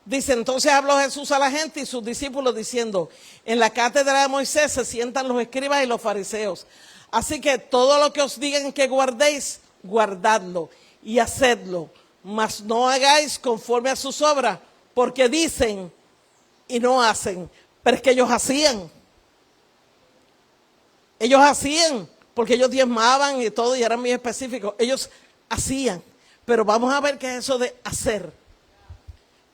Dice, entonces habló Jesús a la gente y sus discípulos diciendo, en la cátedra de Moisés se sientan los escribas y los fariseos. Así que todo lo que os digan que guardéis, guardadlo y hacedlo. Mas no hagáis conforme a sus obras, porque dicen y no hacen. Pero es que ellos hacían. Ellos hacían, porque ellos diezmaban y todo y eran muy específicos. Ellos hacían. Pero vamos a ver qué es eso de hacer.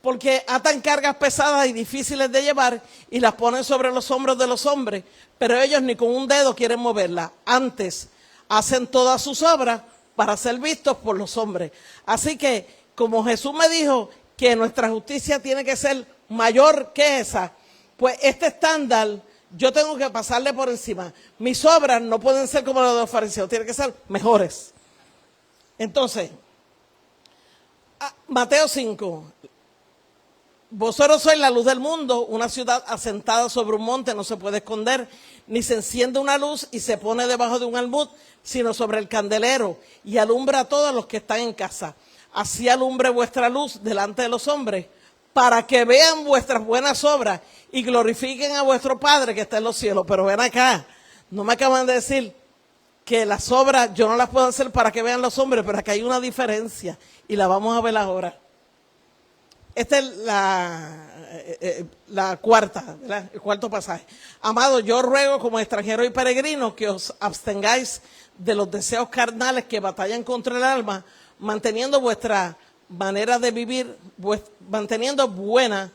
Porque atan cargas pesadas y difíciles de llevar y las ponen sobre los hombros de los hombres, pero ellos ni con un dedo quieren moverla. Antes hacen todas sus obras para ser vistos por los hombres. Así que, como Jesús me dijo que nuestra justicia tiene que ser mayor que esa, pues este estándar yo tengo que pasarle por encima. Mis obras no pueden ser como las de los fariseos, tienen que ser mejores. Entonces, Mateo 5. Vosotros sois la luz del mundo, una ciudad asentada sobre un monte no se puede esconder, ni se enciende una luz y se pone debajo de un almud, sino sobre el candelero y alumbra a todos los que están en casa. Así alumbre vuestra luz delante de los hombres, para que vean vuestras buenas obras y glorifiquen a vuestro Padre que está en los cielos. Pero ven acá, no me acaban de decir que las obras yo no las puedo hacer para que vean los hombres, pero acá hay una diferencia y la vamos a ver ahora. Esta es la cuarta, ¿verdad? El cuarto pasaje. Amados, yo ruego como extranjeros y peregrinos que os abstengáis de los deseos carnales que batallan contra el alma, manteniendo vuestra manera de vivir, manteniendo buena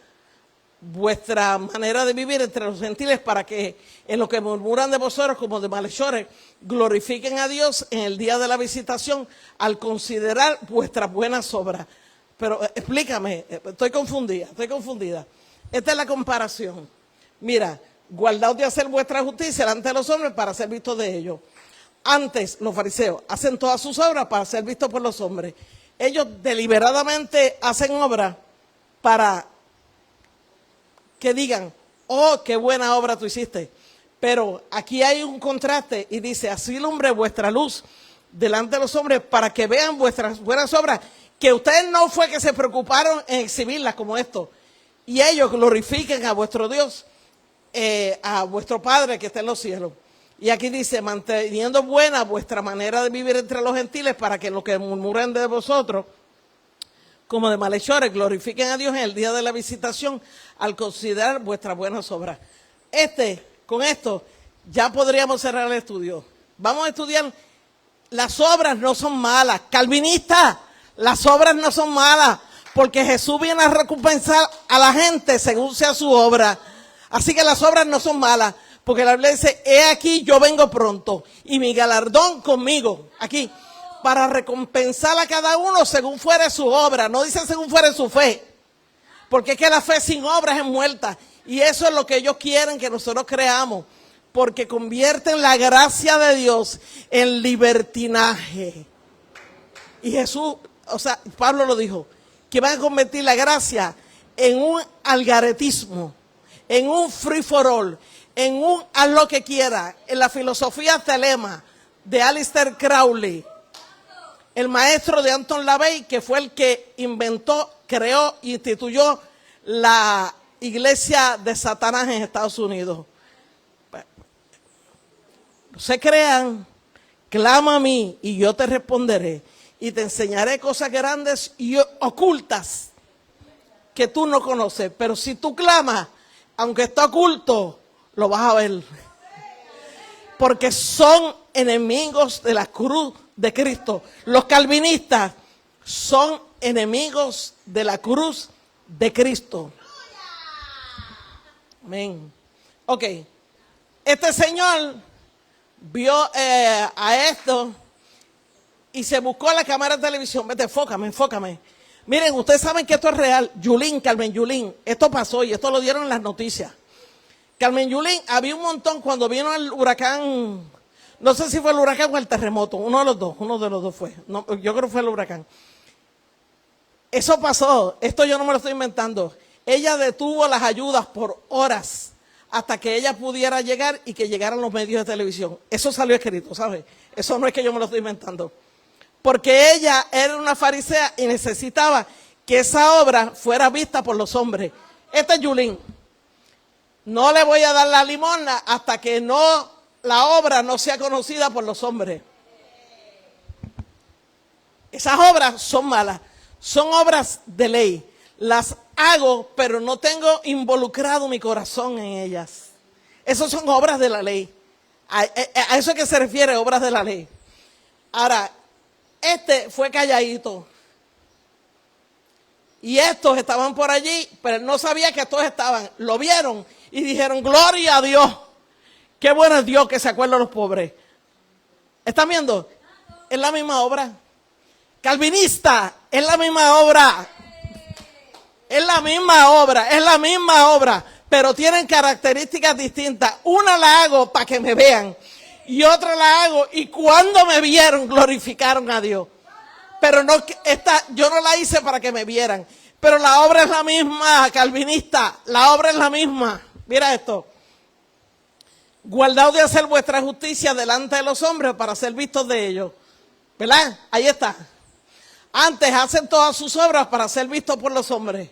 vuestra manera de vivir entre los gentiles, para que en lo que murmuran de vosotros como de malhechores, glorifiquen a Dios en el día de la visitación al considerar vuestras buenas obras. Pero explícame, estoy confundida. Esta es la comparación. Mira, guardaos de hacer vuestra justicia delante de los hombres para ser vistos de ellos. Antes, los fariseos hacen todas sus obras para ser vistos por los hombres. Ellos deliberadamente hacen obras para que digan, oh, qué buena obra tú hiciste. Pero aquí hay un contraste y dice, así alumbre vuestra luz delante de los hombres para que vean vuestras buenas obras, que ustedes no fue que se preocuparon en exhibirlas como esto, y ellos glorifiquen a vuestro Dios, a vuestro Padre que está en los cielos. Y aquí dice, manteniendo buena vuestra manera de vivir entre los gentiles, para que los que murmuren de vosotros, como de malhechores, glorifiquen a Dios en el día de la visitación, al considerar vuestras buenas obras. Con esto, ya podríamos cerrar el estudio. Vamos a estudiar, las obras no son malas. Calvinistas, las obras no son malas, porque Jesús viene a recompensar a la gente según sea su obra. Así que las obras no son malas, porque la Biblia dice, he aquí yo vengo pronto, y mi galardón conmigo, aquí, para recompensar a cada uno según fuere su obra. No dice según fuere su fe, porque es que la fe sin obras es muerta. Y eso es lo que ellos quieren que nosotros creamos, porque convierten la gracia de Dios en libertinaje. Y Jesús, Pablo lo dijo, que van a convertir la gracia en un algaretismo, en un free for all, en un haz lo que quiera, en la filosofía telema de Aleister Crowley, el maestro de Anton LaVey, que fue el que inventó, creó e instituyó la iglesia de Satanás en Estados Unidos. No se crean, clama a mí y yo te responderé y te enseñaré cosas grandes y ocultas que tú no conoces. Pero si tú clamas, aunque está oculto, lo vas a ver. Porque son enemigos de la cruz de Cristo. Los calvinistas son enemigos de la cruz de Cristo. Amén. Ok. Este señor vio a esto y se buscó la cámara de televisión. Vete, enfócame. Miren, ustedes saben que esto es real. Carmen Yulín, esto pasó y esto lo dieron en las noticias. Carmen Yulín, había un montón cuando vino el huracán, no sé si fue el huracán o el terremoto, uno de los dos fue. No, yo creo que fue el huracán. Eso pasó, esto yo no me lo estoy inventando. Ella detuvo las ayudas por horas hasta que ella pudiera llegar y que llegaran los medios de televisión. Eso salió escrito, ¿sabes? Eso no es que yo me lo estoy inventando. Porque ella era una farisea y necesitaba que esa obra fuera vista por los hombres. Esta es Yulín. No le voy a dar la limosna hasta que la obra no sea conocida por los hombres. Esas obras son malas, son obras de ley. Las hago, pero no tengo involucrado mi corazón en ellas. Esas son obras de la ley. A eso es que se refiere, obras de la ley. Ahora, fue calladito. Y estos estaban por allí, pero no sabía que estos estaban. Lo vieron y dijeron, gloria a Dios. Qué bueno es Dios que se acuerda de los pobres. ¿Están viendo? Es la misma obra. Calvinista, es la misma obra. Es la misma obra, pero tienen características distintas. Una la hago para que me vean y otra la hago y cuando me vieron glorificaron a Dios. Pero no, yo no la hice para que me vieran, pero la obra es la misma, calvinista, la obra es la misma. Mira esto. Guardaos de hacer vuestra justicia delante de los hombres para ser vistos de ellos. ¿Verdad? Ahí está. Antes hacen todas sus obras para ser vistos por los hombres.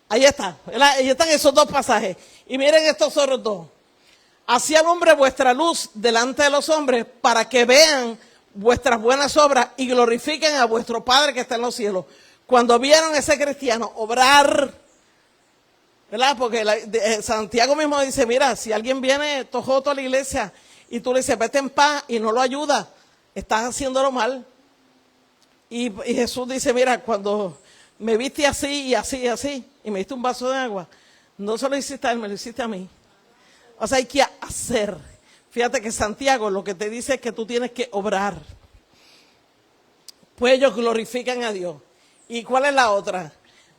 Ahí está, ¿verdad? Ahí están esos dos pasajes. Y miren estos otros dos. Así alumbre vuestra luz delante de los hombres para que vean vuestras buenas obras y glorifiquen a vuestro Padre que está en los cielos. Cuando vieron a ese cristiano obrar, ¿verdad? Porque Santiago mismo dice, mira, si alguien viene tojoto a la iglesia y tú le dices, vete en paz y no lo ayudas, estás haciéndolo mal. Y Jesús dice, mira, cuando me viste así y así y así, y me diste un vaso de agua, no solo hiciste a él, me lo hiciste a mí. O sea, hay que hacer. Fíjate que Santiago lo que te dice es que tú tienes que obrar. Pues ellos glorifican a Dios. ¿Y cuál es la otra?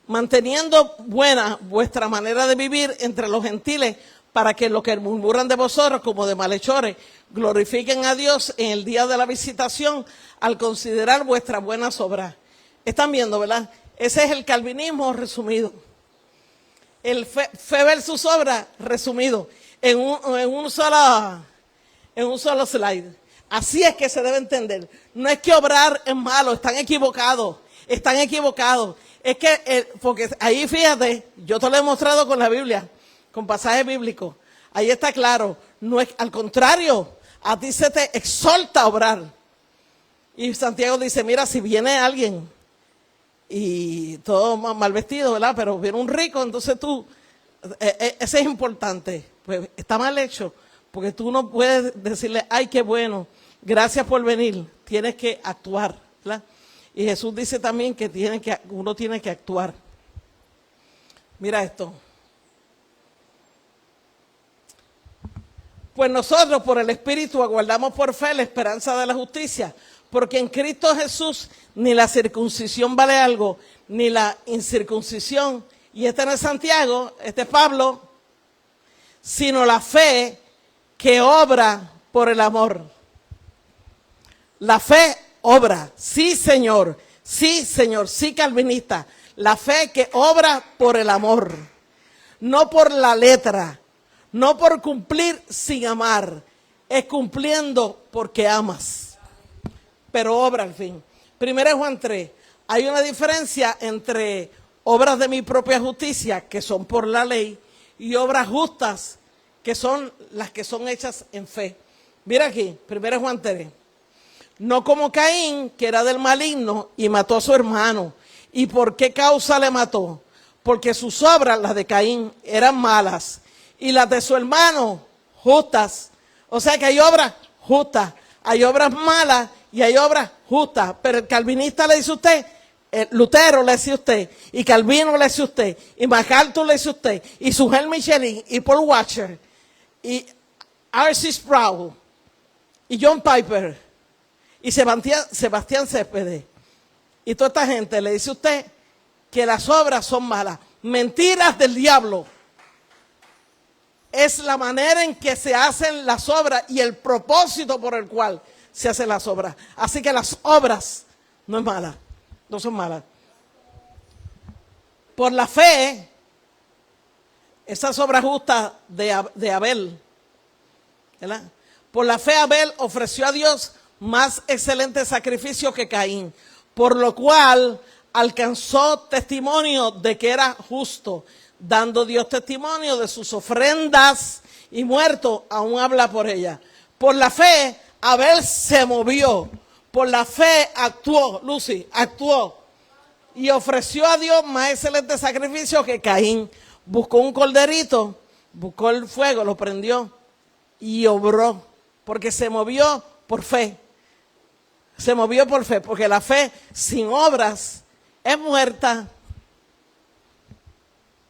Manteniendo buena vuestra manera de vivir entre los gentiles, para que los que murmuran de vosotros como de malhechores, glorifiquen a Dios en el día de la visitación, al considerar vuestras buenas obras. Están viendo, ¿verdad? Ese es el calvinismo resumido. El fe versus obra resumido. en un solo slide. Así es que se debe entender. No es que obrar es malo, están equivocados. Están equivocados. Es que, porque ahí fíjate, yo te lo he mostrado con la Biblia, con pasajes bíblicos. Ahí está claro. No es, al contrario, a ti se te exhorta a obrar. Y Santiago dice, mira, si viene alguien y todo mal vestido, ¿verdad? Pero viene un rico, entonces tú, ese es importante. Pues está mal hecho, porque tú no puedes decirle, ay, qué bueno, gracias por venir. Tienes que actuar, ¿verdad? Y Jesús dice también que uno tiene que actuar. Mira esto. Pues nosotros por el Espíritu aguardamos por fe la esperanza de la justicia, porque en Cristo Jesús ni la circuncisión vale algo, ni la incircuncisión. Y este no es Santiago, este es Pablo, sino la fe que obra por el amor. La fe obra, sí Señor, sí calvinista. La fe que obra por el amor, no por la letra, no por cumplir sin amar, es cumpliendo porque amas, pero obra al fin. 1 Juan 3, hay una diferencia entre obras de mi propia justicia, que son por la ley, y obras justas, que son las que son hechas en fe. Mira aquí, 1 Juan 3. No como Caín, que era del maligno y mató a su hermano. ¿Y por qué causa le mató? Porque sus obras, las de Caín, eran malas y las de su hermano, justas. O sea que hay obras justas, hay obras malas y hay obras justas. Pero el calvinista le dice a usted, Lutero le dice a usted, y Calvino le dice a usted, y MacArthur le dice a usted, y Sujel Michelin, y Paul Washer, y R.C. Sproul, y John Piper, y Sebastián Céspedes, y toda esta gente le dice a usted que las obras son malas. Mentiras del diablo. Es la manera en que se hacen las obras y el propósito por el cual se hacen las obras. Así que las obras no es malas, no son malas. Por la fe, esas obras justas de Abel, ¿verdad? Por la fe Abel ofreció a Dios más excelente sacrificio que Caín, por lo cual alcanzó testimonio de que era justo, dando Dios testimonio de sus ofrendas, y muerto aún habla por ella. Por la fe Abel se movió, por la fe actuó, Lucy, actuó, y ofreció a Dios más excelente sacrificio que Caín. Buscó un corderito, buscó el fuego, lo prendió y obró, porque se movió por fe. Se movió por fe, porque la fe sin obras es muerta.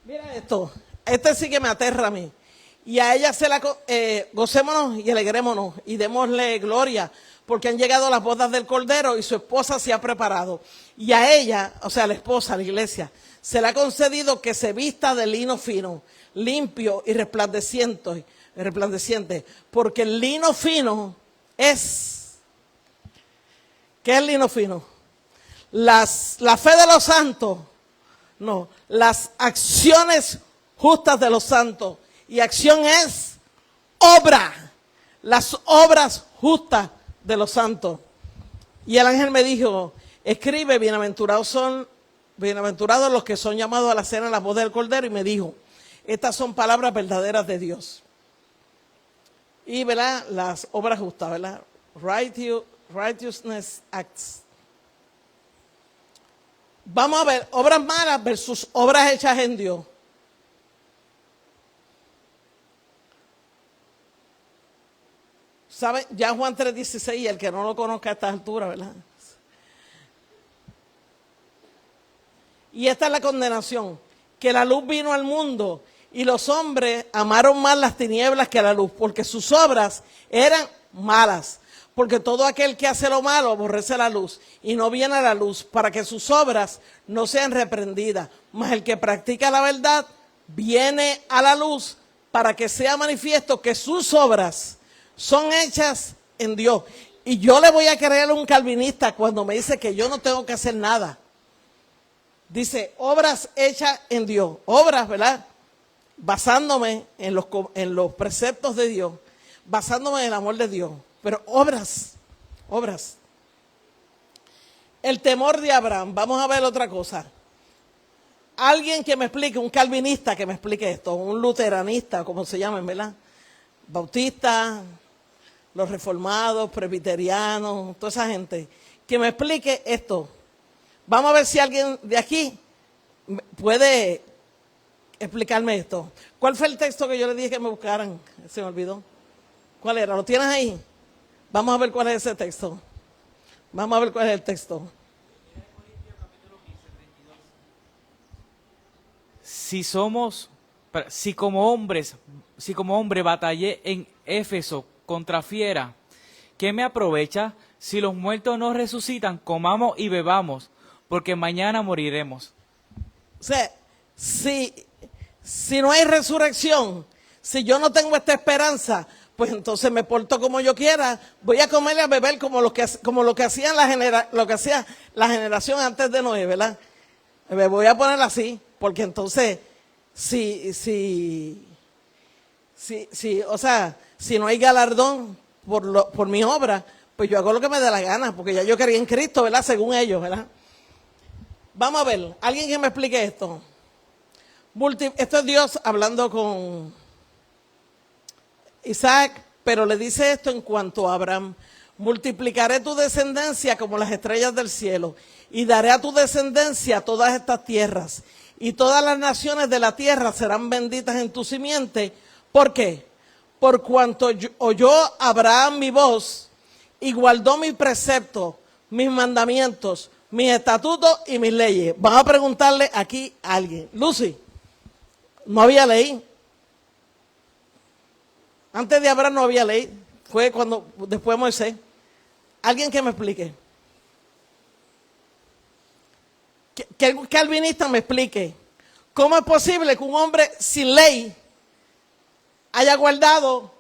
Mira esto, este sí que me aterra a mí. Y a ella gocémonos y alegrémonos y démosle gloria, porque han llegado las bodas del Cordero y su esposa se ha preparado. Y a ella, o sea, a la esposa, a la iglesia, se le ha concedido que se vista de lino fino, limpio y resplandeciente, porque el lino fino es... ¿Qué es el lino fino? La fe de los santos, no, las acciones justas de los santos. Y acción es obra, las obras justas de los santos. Y el ángel me dijo, escribe, bienaventurados los que son llamados a la cena en la boda del Cordero. Y me dijo, estas son palabras verdaderas de Dios. Y, ¿verdad? Las obras justas, ¿verdad? Righteousness acts. Vamos a ver, obras malas versus obras hechas en Dios. ¿Saben? Ya Juan 3:16, el que no lo conozca a esta altura, ¿verdad? Y esta es la condenación, que la luz vino al mundo y los hombres amaron más las tinieblas que la luz, porque sus obras eran malas. Porque todo aquel que hace lo malo aborrece la luz y no viene a la luz para que sus obras no sean reprendidas. Mas el que practica la verdad viene a la luz para que sea manifiesto que sus obras son hechas en Dios. Y yo le voy a creer a un calvinista cuando me dice que yo no tengo que hacer nada. Dice, obras hechas en Dios. Obras, ¿verdad? basándome en los preceptos de Dios, basándome en el amor de Dios, pero obras. El temor de Abraham. Vamos a ver otra cosa. Alguien que me explique, un calvinista que me explique esto, un luteranista, como se llaman, ¿verdad? Bautistas, los reformados, presbiterianos, toda esa gente, que me explique esto. Vamos a ver si alguien de aquí puede explicarme esto. ¿Cuál fue el texto que yo le dije que me buscaran? Se me olvidó. ¿Cuál era? ¿Lo tienes ahí? Vamos a ver cuál es ese texto. Vamos a ver cuál es el texto. Si como hombre batallé en Éfeso contra fiera, ¿qué me aprovecha? Si los muertos no resucitan, comamos y bebamos, porque mañana moriremos. O sea, si no hay resurrección, si yo no tengo esta esperanza, pues entonces me porto como yo quiera, voy a comer y a beber como lo que hacía la generación antes de Noé, ¿verdad? Me voy a poner así, porque entonces, o sea, si no hay galardón por mi obra, pues yo hago lo que me dé la gana, porque ya yo creí en Cristo, ¿verdad? Según ellos, ¿verdad? Vamos a ver, alguien que me explique esto. Esto es Dios hablando con Isaac, pero le dice esto en cuanto a Abraham. Multiplicaré tu descendencia como las estrellas del cielo y daré a tu descendencia todas estas tierras y todas las naciones de la tierra serán benditas en tu simiente. ¿Por qué? Por cuanto oyó Abraham mi voz y guardó mis preceptos, mis mandamientos, mis estatutos y mis leyes. Vamos a preguntarle aquí a alguien. Lucy, no había ley. Antes de Abraham no había ley. Fue después de Moisés. Alguien que me explique. Que el calvinista me explique. ¿Cómo es posible que un hombre sin ley haya guardado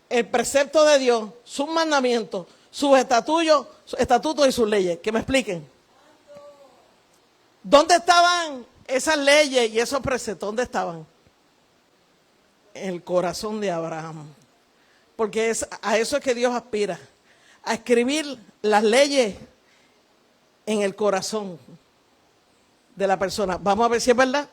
el precepto de Dios, sus mandamientos, sus estatutos y sus leyes? Que me expliquen. ¿Dónde estaban esas leyes y esos preceptos? ¿Dónde estaban? En el corazón de Abraham. Porque a eso es que Dios aspira. A escribir las leyes en el corazón de la persona. Vamos a ver si es verdad.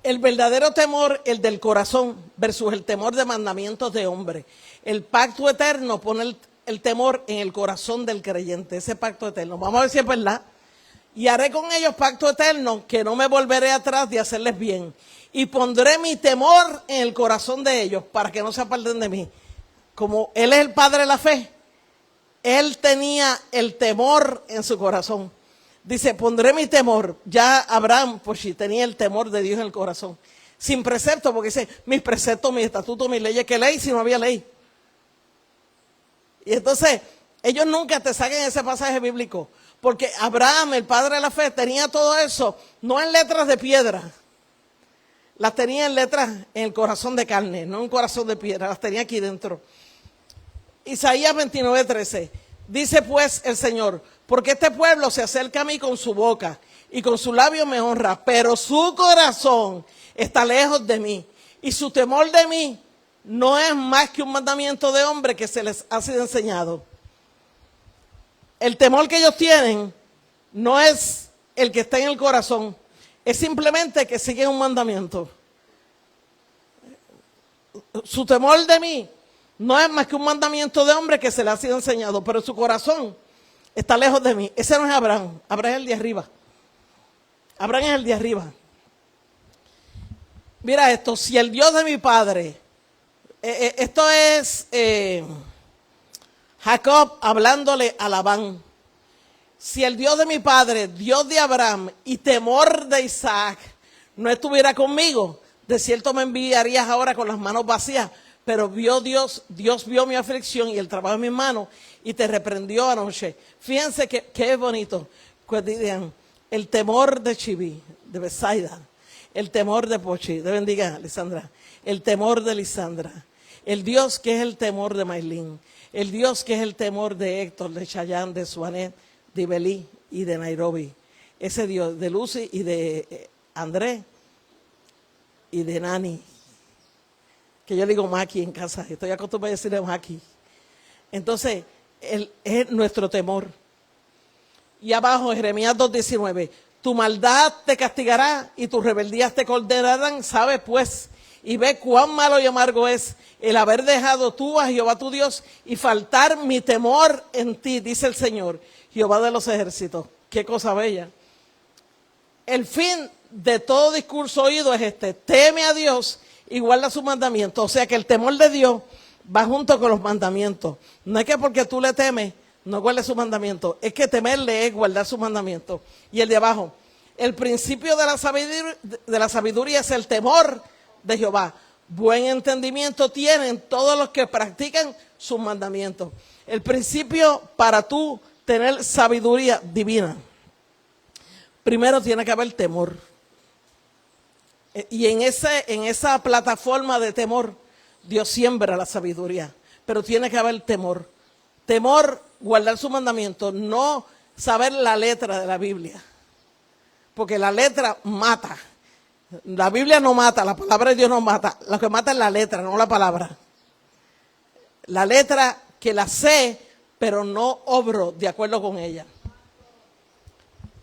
El verdadero temor, el del corazón, versus el temor de mandamientos de hombre. El pacto eterno pone el temor en el corazón del creyente, ese pacto eterno. Vamos a ver si es verdad. Y haré con ellos pacto eterno, que no me volveré atrás de hacerles bien. Y pondré mi temor en el corazón de ellos, para que no se aparten de mí. Como Él es el Padre de la fe, Él tenía el temor en su corazón. Dice, pondré mi temor. Ya Abraham, pues sí, tenía el temor de Dios en el corazón. Sin precepto, porque dice, mis preceptos, mis estatutos, mis leyes. ¿Qué ley si no había ley? Y entonces, ellos nunca te saquen ese pasaje bíblico. Porque Abraham, el padre de la fe, tenía todo eso, no en letras de piedra. Las tenía en letras en el corazón de carne, no en corazón de piedra. Las tenía aquí dentro. Isaías 29:13. Dice pues el Señor, porque este pueblo se acerca a mí con su boca y con su labio me honra, pero su corazón está lejos de mí y su temor de mí no es más que un mandamiento de hombre que se les ha sido enseñado. El temor que ellos tienen no es el que está en el corazón, es simplemente que siguen un mandamiento. Su temor de mí no es más que un mandamiento de hombre que se le ha sido enseñado, pero su corazón está lejos de mí. Ese no es Abraham. Abraham es el de arriba. Abraham es el de arriba. Mira esto, si el Dios de mi padre, esto es Jacob hablándole a Labán. Si el Dios de mi padre, Dios de Abraham y temor de Isaac no estuviera conmigo, de cierto me enviarías ahora con las manos vacías. Pero Dios vio mi aflicción y el trabajo de mis manos y te reprendió anoche. Fíjense que es bonito. Pues digan, el temor de Chiví, de Besaida, el temor de Pochi, de bendiga, Lisandra, el temor de Lisandra, el Dios que es el temor de Maylin, el Dios que es el temor de Héctor, de Chayán, de Suanet, de Ibelí y de Nairobi. Ese Dios de Lucy y de Andrés y de Nani, que yo digo Maki en casa, estoy acostumbrada a decirle Maki. Entonces, él es nuestro temor. Y abajo, Jeremías 2:19, tu maldad te castigará y tus rebeldías te condenarán, sabe pues, y ve cuán malo y amargo es el haber dejado tú a Jehová tu Dios y faltar mi temor en ti, dice el Señor, Jehová de los ejércitos. Qué cosa bella. El fin de todo discurso oído es este: teme a Dios y guarda sus mandamientos. O sea que el temor de Dios va junto con los mandamientos. No es que porque tú le temes no guardes sus mandamientos, es que temerle es guardar sus mandamientos. Y el de abajo, el principio de la sabiduría es el temor de Jehová. Buen entendimiento tienen todos los que practican sus mandamientos. El principio para tú tener sabiduría divina, primero tiene que haber temor. Y en esa plataforma de temor, Dios siembra la sabiduría. Pero tiene que haber temor. Temor, guardar su mandamiento, no saber la letra de la Biblia. Porque la letra mata. La Biblia no mata, la palabra de Dios no mata. Lo que mata es la letra, no la palabra. La letra que la sé, pero no obro de acuerdo con ella.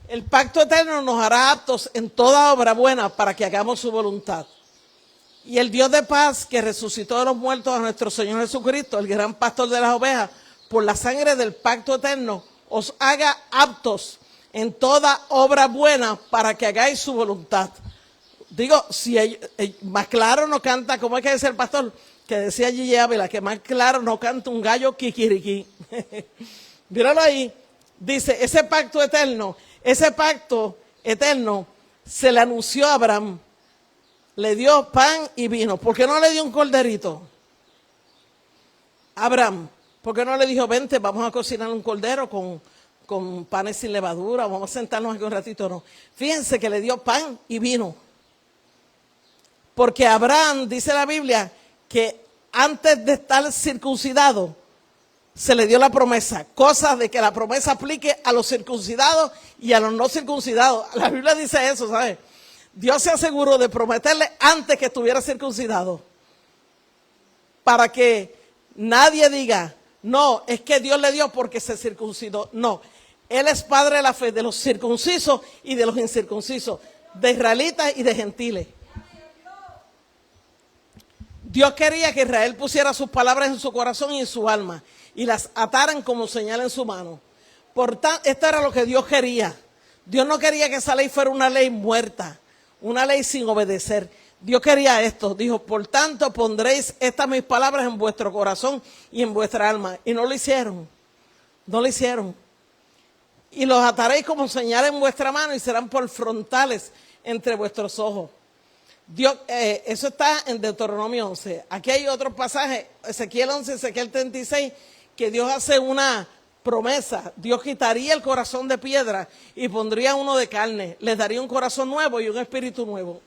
El pacto eterno nos hará aptos en toda obra buena para que hagamos su voluntad. Y el Dios de paz que resucitó de los muertos a nuestro Señor Jesucristo, el gran pastor de las ovejas, por la sangre del pacto eterno, os haga aptos en toda obra buena para que hagáis su voluntad. Digo, si más claro no canta, ¿cómo es que dice el pastor? Que decía Gigi Ávila, que más claro no canta un gallo kikiriki. Míralo ahí, dice, ese pacto eterno se le anunció a Abraham. Le dio pan y vino. ¿Por qué no le dio un corderito? Abraham, ¿por qué no le dijo, vente, vamos a cocinar un cordero con panes sin levadura, vamos a sentarnos aquí un ratito? No. Fíjense que le dio pan y vino. Porque Abraham, dice la Biblia, que antes de estar circuncidado, se le dio la promesa. Cosa de que la promesa aplique a los circuncidados y a los no circuncidados. La Biblia dice eso, ¿sabes? Dios se aseguró de prometerle antes que estuviera circuncidado. Para que nadie diga, no, es que Dios le dio porque se circuncidó. No, Él es padre de la fe de los circuncisos y de los incircuncisos, de israelitas y de gentiles. Dios quería que Israel pusiera sus palabras en su corazón y en su alma y las ataran como señal en su mano. Por tanto, esto era lo que Dios quería. Dios no quería que esa ley fuera una ley muerta, una ley sin obedecer. Dios quería esto. Dijo, por tanto pondréis estas mis palabras en vuestro corazón y en vuestra alma. Y no lo hicieron. No lo hicieron. Y los ataréis como señal en vuestra mano y serán por frontales entre vuestros ojos. Dios, eso está en Deuteronomio 11. Aquí hay otros pasajes, Ezequiel 11, Ezequiel 36, que Dios hace una promesa. Dios quitaría el corazón de piedra y pondría uno de carne. Les daría un corazón nuevo y un espíritu nuevo.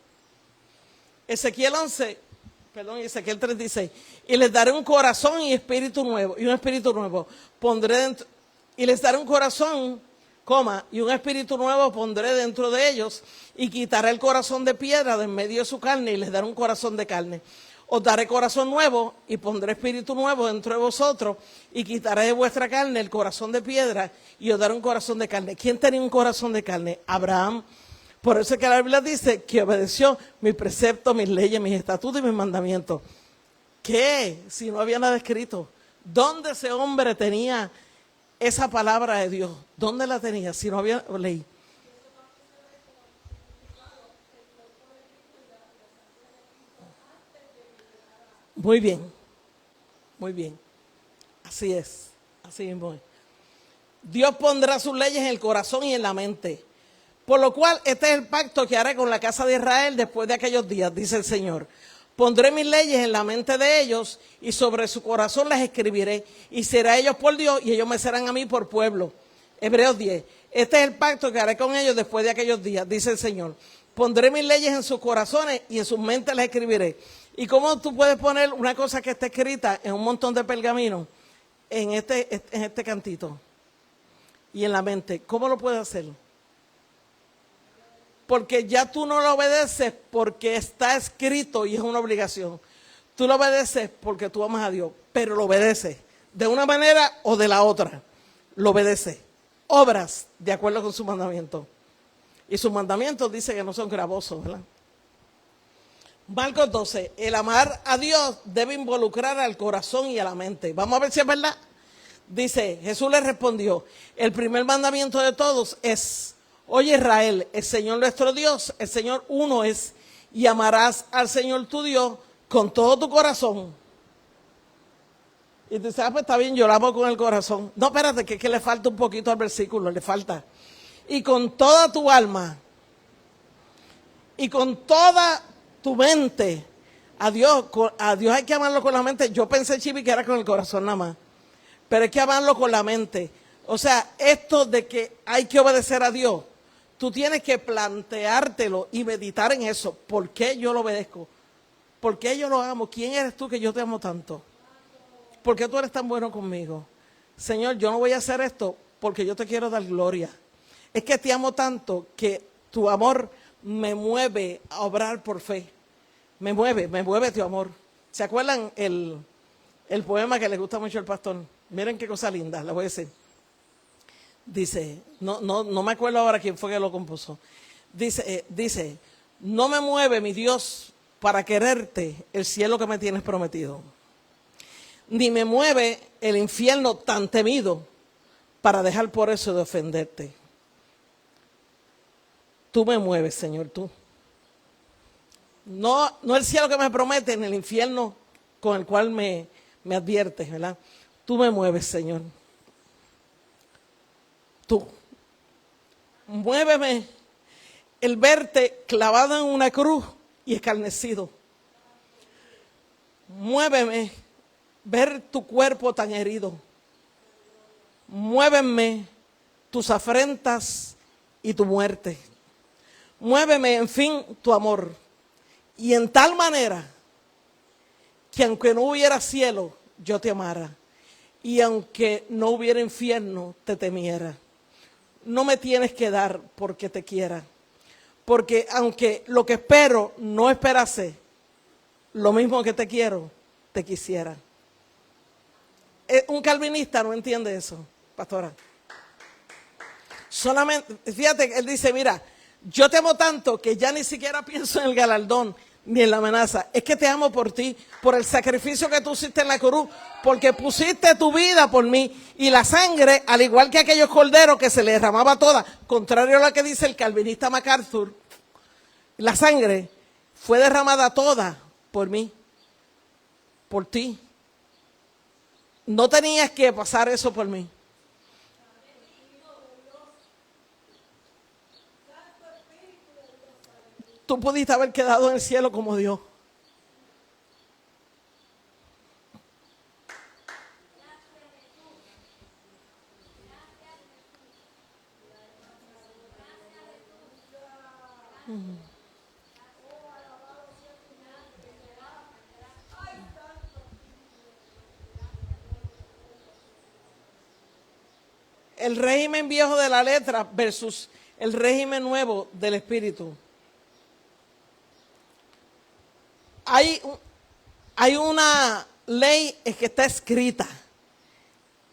Ezequiel 36. Y les daré un corazón y espíritu nuevo. Y un espíritu nuevo. Y les daré un corazón, y un espíritu nuevo pondré dentro de ellos, y quitaré el corazón de piedra de en medio de su carne, y les daré un corazón de carne. Os daré corazón nuevo, y pondré espíritu nuevo dentro de vosotros, y quitaré de vuestra carne el corazón de piedra, y os daré un corazón de carne. ¿Quién tenía un corazón de carne? Abraham. Por eso es que la Biblia dice que obedeció mis preceptos, mis leyes, mis estatutos y mis mandamientos. ¿Qué? Si no había nada escrito. ¿Dónde ese hombre tenía esa palabra de Dios? ¿Dónde la tenía si no había ley? Muy bien, muy bien. Así es, así mismo es. Dios pondrá sus leyes en el corazón y en la mente. Por lo cual, este es el pacto que haré con la casa de Israel después de aquellos días, dice el Señor. Pondré mis leyes en la mente de ellos y sobre su corazón las escribiré. Y será ellos por Dios y ellos me serán a mí por pueblo. Hebreos 10. Este es el pacto que haré con ellos después de aquellos días, dice el Señor. Pondré mis leyes en sus corazones y en sus mentes las escribiré. ¿Y cómo tú puedes poner una cosa que está escrita en un montón de pergaminos en este cantito? Y en la mente. ¿Cómo lo puedes hacer? Porque ya tú no lo obedeces porque está escrito y es una obligación. Tú lo obedeces porque tú amas a Dios, pero lo obedeces de una manera o de la otra. Lo obedeces. Obras de acuerdo con su mandamiento. Y sus mandamientos dice que no son gravosos, ¿verdad? Marcos 12, el amar a Dios debe involucrar al corazón y a la mente. Vamos a ver si es verdad. Dice, Jesús le respondió, el primer mandamiento de todos es, oye Israel, el Señor nuestro Dios, el Señor uno es, y amarás al Señor tu Dios con todo tu corazón. Y tú dices, pues está bien, yo lo amo con el corazón. No, espérate, que le falta un poquito al versículo, le falta. Y con toda tu alma, y con toda tu mente. A Dios hay que amarlo con la mente. Yo pensé, Chibi, que era con el corazón nada más. Pero hay que amarlo con la mente. O sea, esto de que hay que obedecer a Dios, tú tienes que planteártelo y meditar en eso. ¿Por qué yo lo obedezco? ¿Por qué yo lo amo? ¿Quién eres tú que yo te amo tanto? ¿Por qué tú eres tan bueno conmigo? Señor, yo no voy a hacer esto porque yo te quiero dar gloria. Es que te amo tanto que tu amor me mueve a obrar por fe. Me mueve tu amor. ¿Se acuerdan el poema que le gusta mucho al pastor? Miren qué cosa linda, les voy a decir. Dice, no me acuerdo ahora quién fue que lo compuso. Dice, no me mueve mi Dios para quererte el cielo que me tienes prometido. Ni me mueve el infierno tan temido para dejar por eso de ofenderte. Tú me mueves, Señor, tú. No el cielo que me promete, ni el infierno con el cual me adviertes, ¿verdad? Tú me mueves, Señor. Tú. Muéveme el verte clavado en una cruz y escarnecido. Muéveme ver tu cuerpo tan herido. Muéveme tus afrentas y tu muerte. Muéveme, en fin, tu amor. Y en tal manera que aunque no hubiera cielo, yo te amara. Y aunque no hubiera infierno, te temiera. No me tienes que dar porque te quiera. Porque aunque lo que espero no esperase, lo mismo que te quiero, te quisiera. Un calvinista no entiende eso, pastora. Solamente, fíjate, él dice, mira, yo te amo tanto que ya ni siquiera pienso en el galardón ni en la amenaza. Es que te amo por ti, por el sacrificio que tú hiciste en la cruz, porque pusiste tu vida por mí. Y la sangre, al igual que aquellos corderos que se le derramaba toda, contrario a lo que dice el calvinista MacArthur, la sangre fue derramada toda por mí, por ti. No tenías que pasar eso por mí. Tú pudiste haber quedado en el cielo como Dios. El régimen viejo de la letra versus el régimen nuevo del espíritu. Hay una ley que está escrita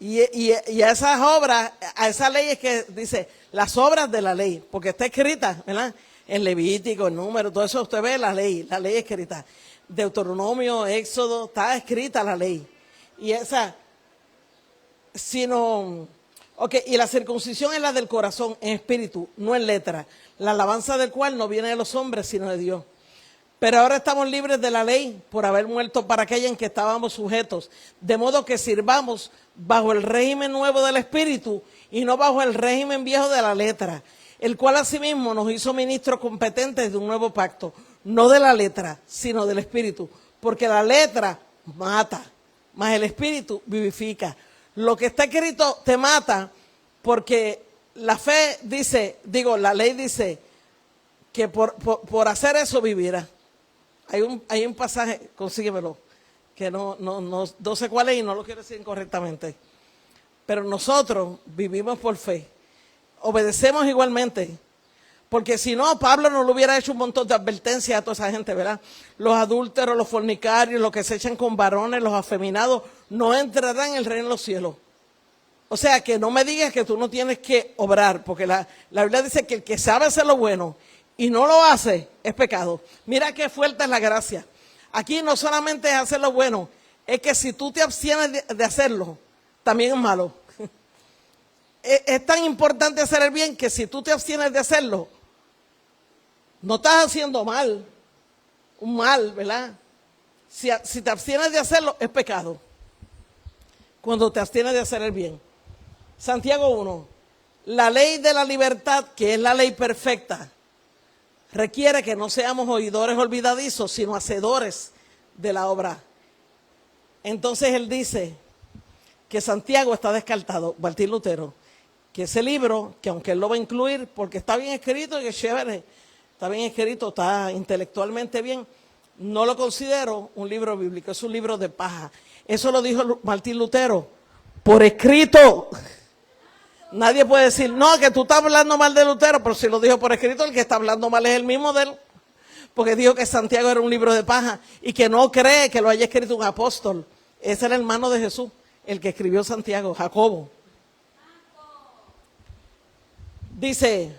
y a esas obras, a esa ley es que dice las obras de la ley, porque está escrita, ¿verdad? En Levítico, en Número, todo eso usted ve la ley escrita. Deuteronomio, Éxodo, está escrita la ley. Y esa, y la circuncisión es la del corazón, en espíritu, no en letra. La alabanza del cual no viene de los hombres, sino de Dios. Pero ahora estamos libres de la ley por haber muerto para aquella en que estábamos sujetos. De modo que sirvamos bajo el régimen nuevo del Espíritu y no bajo el régimen viejo de la letra, el cual asimismo nos hizo ministros competentes de un nuevo pacto, no de la letra, sino del Espíritu. Porque la letra mata, mas el Espíritu vivifica. Lo que está escrito te mata porque la fe dice, la ley dice que por hacer eso vivirá. Hay un pasaje, consíguemelo, que no sé cuál es y no lo quiero decir incorrectamente. Pero nosotros vivimos por fe, obedecemos igualmente, Porque si no, Pablo no le hubiera hecho un montón de advertencias a toda esa gente, ¿verdad? Los adúlteros, los fornicarios, los que se echan con varones, los afeminados, no entrarán en el reino de los cielos. O sea, que no me digas que tú no tienes que obrar, porque la Biblia dice que el que sabe hacer lo bueno y no lo hace, es pecado. Mira qué fuerte es la gracia. Aquí no solamente es hacer lo bueno, es que si tú te abstienes de hacerlo, también es malo. Es tan importante hacer el bien que si tú te abstienes de hacerlo, no estás haciendo mal, un mal, ¿verdad? Si te abstienes de hacerlo, es pecado. Cuando te abstienes de hacer el bien. Santiago 1, la ley de la libertad, que es la ley perfecta, requiere que no seamos oidores olvidadizos, sino hacedores de la obra. Entonces él dice que Santiago está descartado, Martín Lutero, que ese libro, que aunque él lo va a incluir, porque está bien escrito y es chévere, está bien escrito, está intelectualmente bien, no lo considero un libro bíblico, es un libro de paja. Eso lo dijo Martín Lutero, por escrito. Nadie puede decir, no, que tú estás hablando mal de Lutero, pero si lo dijo por escrito, el que está hablando mal es el mismo de él. Porque dijo que Santiago era un libro de paja y que no cree que lo haya escrito un apóstol. Ese era el hermano de Jesús, el que escribió Santiago, Jacobo. Dice,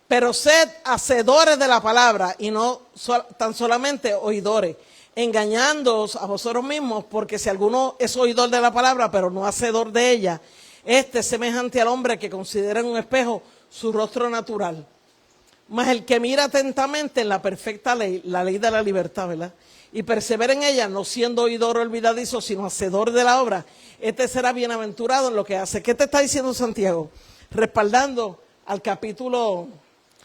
pero sed hacedores de la palabra y no tan solamente oidores, engañándoos a vosotros mismos, porque si alguno es oidor de la palabra, pero no hacedor de ella, este es semejante al hombre que considera en un espejo su rostro natural. Mas el que mira atentamente en la perfecta ley, la ley de la libertad, ¿verdad? Y persevera en ella, no siendo oidor olvidadizo, sino hacedor de la obra, este será bienaventurado en lo que hace. ¿Qué te está diciendo Santiago? Respaldando al capítulo,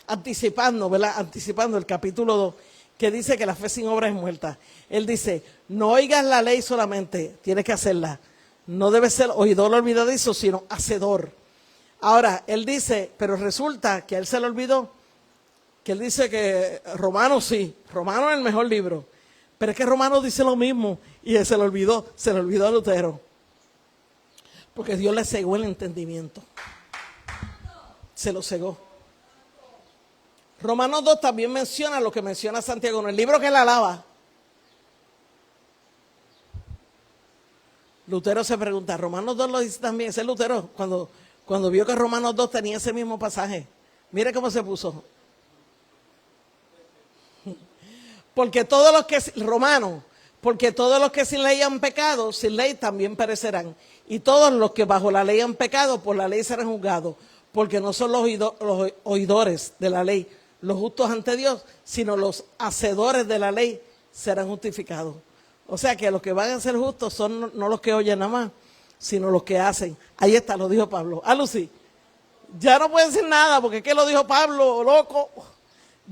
anticipando, ¿verdad? Anticipando el capítulo 2, que dice que la fe sin obra es muerta. Él dice, no oigas la ley solamente, tienes que hacerla. No debe ser oidor olvidadizo, sino hacedor. Ahora, él dice, pero resulta que a él se le olvidó, que él dice que Romanos sí, Romanos es el mejor libro, pero es que Romanos dice lo mismo y él se le olvidó a Lutero. Porque Dios le cegó el entendimiento. Se lo cegó. Romanos 2 también menciona lo que menciona Santiago en el libro que él alaba. Lutero se pregunta, Romanos 2 lo dice también, ese es Lutero, cuando vio que Romanos 2 tenía ese mismo pasaje. Mire cómo se puso. Porque todos los que, Romanos, porque todos los que sin ley han pecado, sin ley también perecerán. Y todos los que bajo la ley han pecado, por la ley serán juzgados. Porque no son los oidores de la ley los justos ante Dios, sino los hacedores de la ley serán justificados. O sea que los que van a ser justos son no los que oyen nada más, sino los que hacen. Ahí está, lo dijo Pablo. Lucy, ya no puede decir nada, porque ¿qué lo dijo Pablo, loco?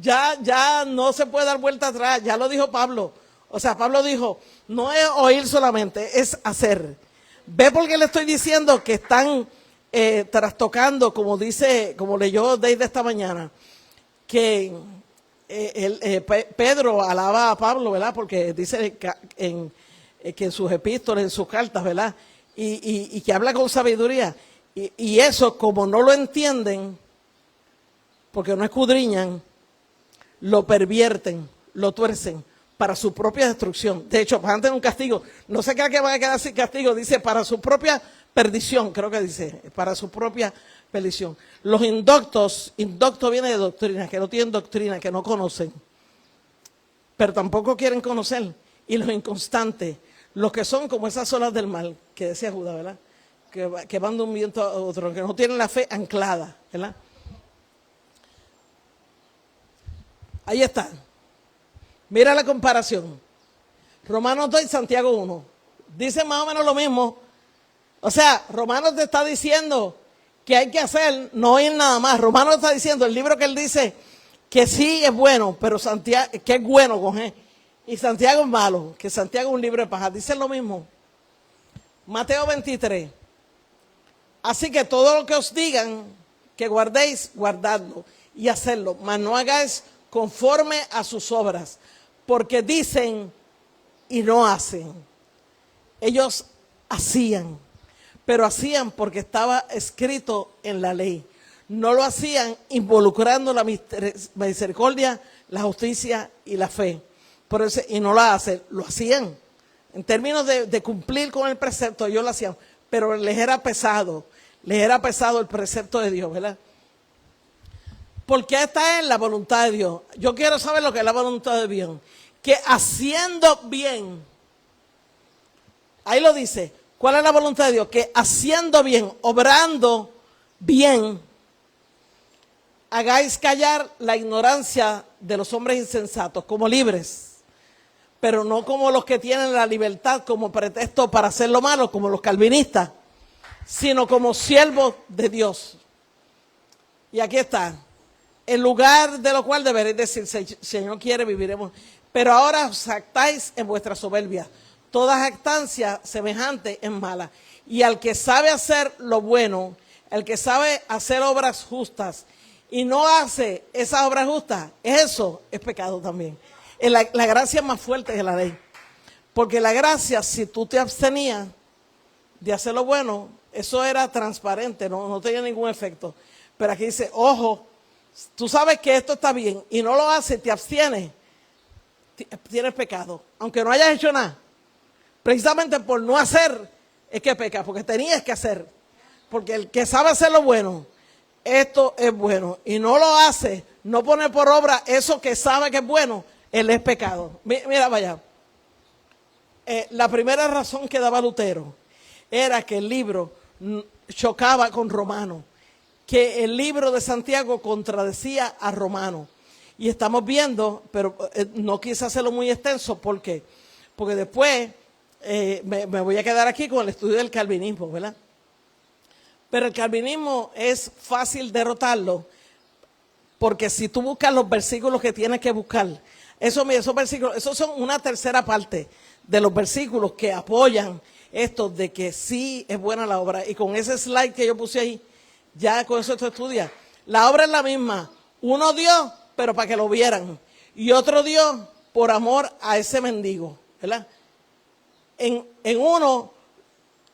Ya no se puede dar vuelta atrás, ya lo dijo Pablo. O sea, Pablo dijo, no es oír solamente, es hacer. ¿Ve por qué le estoy diciendo que están trastocando, como leyó Deide esta mañana, que Pedro alaba a Pablo, ¿verdad? Porque dice que en sus epístolas, en sus cartas, ¿verdad? Y que habla con sabiduría. Y eso, como no lo entienden, porque no escudriñan, lo pervierten, lo tuercen para su propia destrucción. De hecho, antes de un castigo, no se crea que van a quedar sin castigo, dice para su propia perdición, creo que dice, para su propia perdición. Los indoctos viene de doctrina, que no tienen doctrina, que no conocen, pero tampoco quieren conocer. Y los inconstantes, los que son como esas olas del mar, que decía Judas, ¿verdad? Que van de un viento a otro, que no tienen la fe anclada, ¿verdad? Ahí está. Mira la comparación. Romanos 2 y Santiago 1. Dicen más o menos lo mismo. O sea, Romanos te está diciendo que hay que hacer, no oír nada más. Romanos está diciendo, el libro que él dice, que sí es bueno, pero Santiago, que es bueno con G. Y Santiago es malo, que Santiago es un libro de paja. Dicen lo mismo. Mateo 23. Así que todo lo que os digan que guardéis, guardadlo y hacedlo, mas no hagáis conforme a sus obras, porque dicen y no hacen. Ellos hacían, pero hacían porque estaba escrito en la ley. no lo hacían involucrando la misericordia, la justicia y la fe. Por eso, y no lo hacen, lo hacían. En términos de cumplir con el precepto, ellos lo hacían, pero les era pesado el precepto de Dios, ¿verdad? Porque esta es la voluntad de Dios. Yo quiero saber lo que es la voluntad de Dios. Que haciendo bien, ahí lo dice, ¿cuál es la voluntad de Dios? Que haciendo bien, obrando bien, hagáis callar la ignorancia de los hombres insensatos, como libres, pero no como los que tienen la libertad como pretexto para hacer lo malo, como los calvinistas, sino como siervos de Dios. Y aquí está, en lugar de lo cual deberéis decir, Señor quiere, viviremos. Pero ahora os jactáis en vuestra soberbia. Toda jactancia semejante es mala. Y al que sabe hacer lo bueno, el que sabe hacer obras justas, y no hace esas obras justas, eso es pecado también. La gracia es más fuerte que la ley. Porque la gracia, si tú te abstenías de hacer lo bueno, eso era transparente, no tenía ningún efecto. Pero aquí dice, ojo, tú sabes que esto está bien y no lo haces, te abstienes, tienes pecado. Aunque no hayas hecho nada. Precisamente por no hacer es que pecas, porque tenías que hacer. Porque el que sabe hacer lo bueno, esto es bueno, y no lo hace, no pone por obra eso que sabe que es bueno, él es pecado. Mira, vaya. La primera razón que daba Lutero era que el libro chocaba con Romano, que el libro de Santiago contradecía a Romano. Y estamos viendo, pero no quise hacerlo muy extenso, ¿por qué? Porque después me voy a quedar aquí con el estudio del calvinismo, ¿verdad? Pero el calvinismo es fácil derrotarlo, porque si tú buscas los versículos que tienes que buscar, esos versículos, esos son una tercera parte de los versículos que apoyan esto de que sí es buena la obra. Y con ese slide que yo puse ahí, ya con eso tú estudias. La obra es la misma. Uno dio, pero para que lo vieran. Y otro dio por amor a ese mendigo, ¿verdad? En uno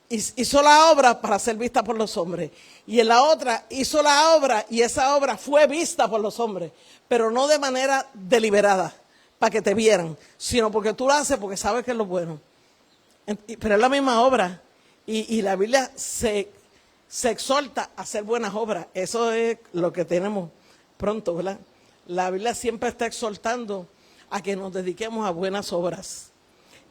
hizo la obra para ser vista por los hombres. Y en la otra hizo la obra y esa obra fue vista por los hombres. Pero no de manera deliberada, para que te vieran, sino porque tú lo haces porque sabes que es lo bueno. Pero es la misma obra. Y la Biblia se exhorta a hacer buenas obras. Eso es lo que tenemos pronto, ¿verdad? La Biblia siempre está exhortando a que nos dediquemos a buenas obras.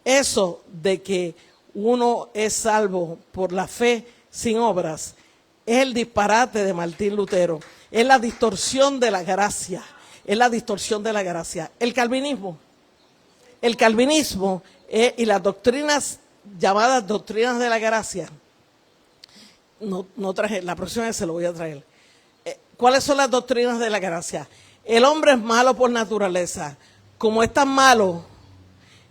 Eso de que uno es salvo por la fe sin obras es el disparate de Martín Lutero. Es la distorsión de la gracia. Es la distorsión de la gracia. El calvinismo y las doctrinas llamadas doctrinas de la gracia. No traje, la próxima vez se lo voy a traer. ¿Cuáles son las doctrinas de la gracia? El hombre es malo por naturaleza. Como es tan malo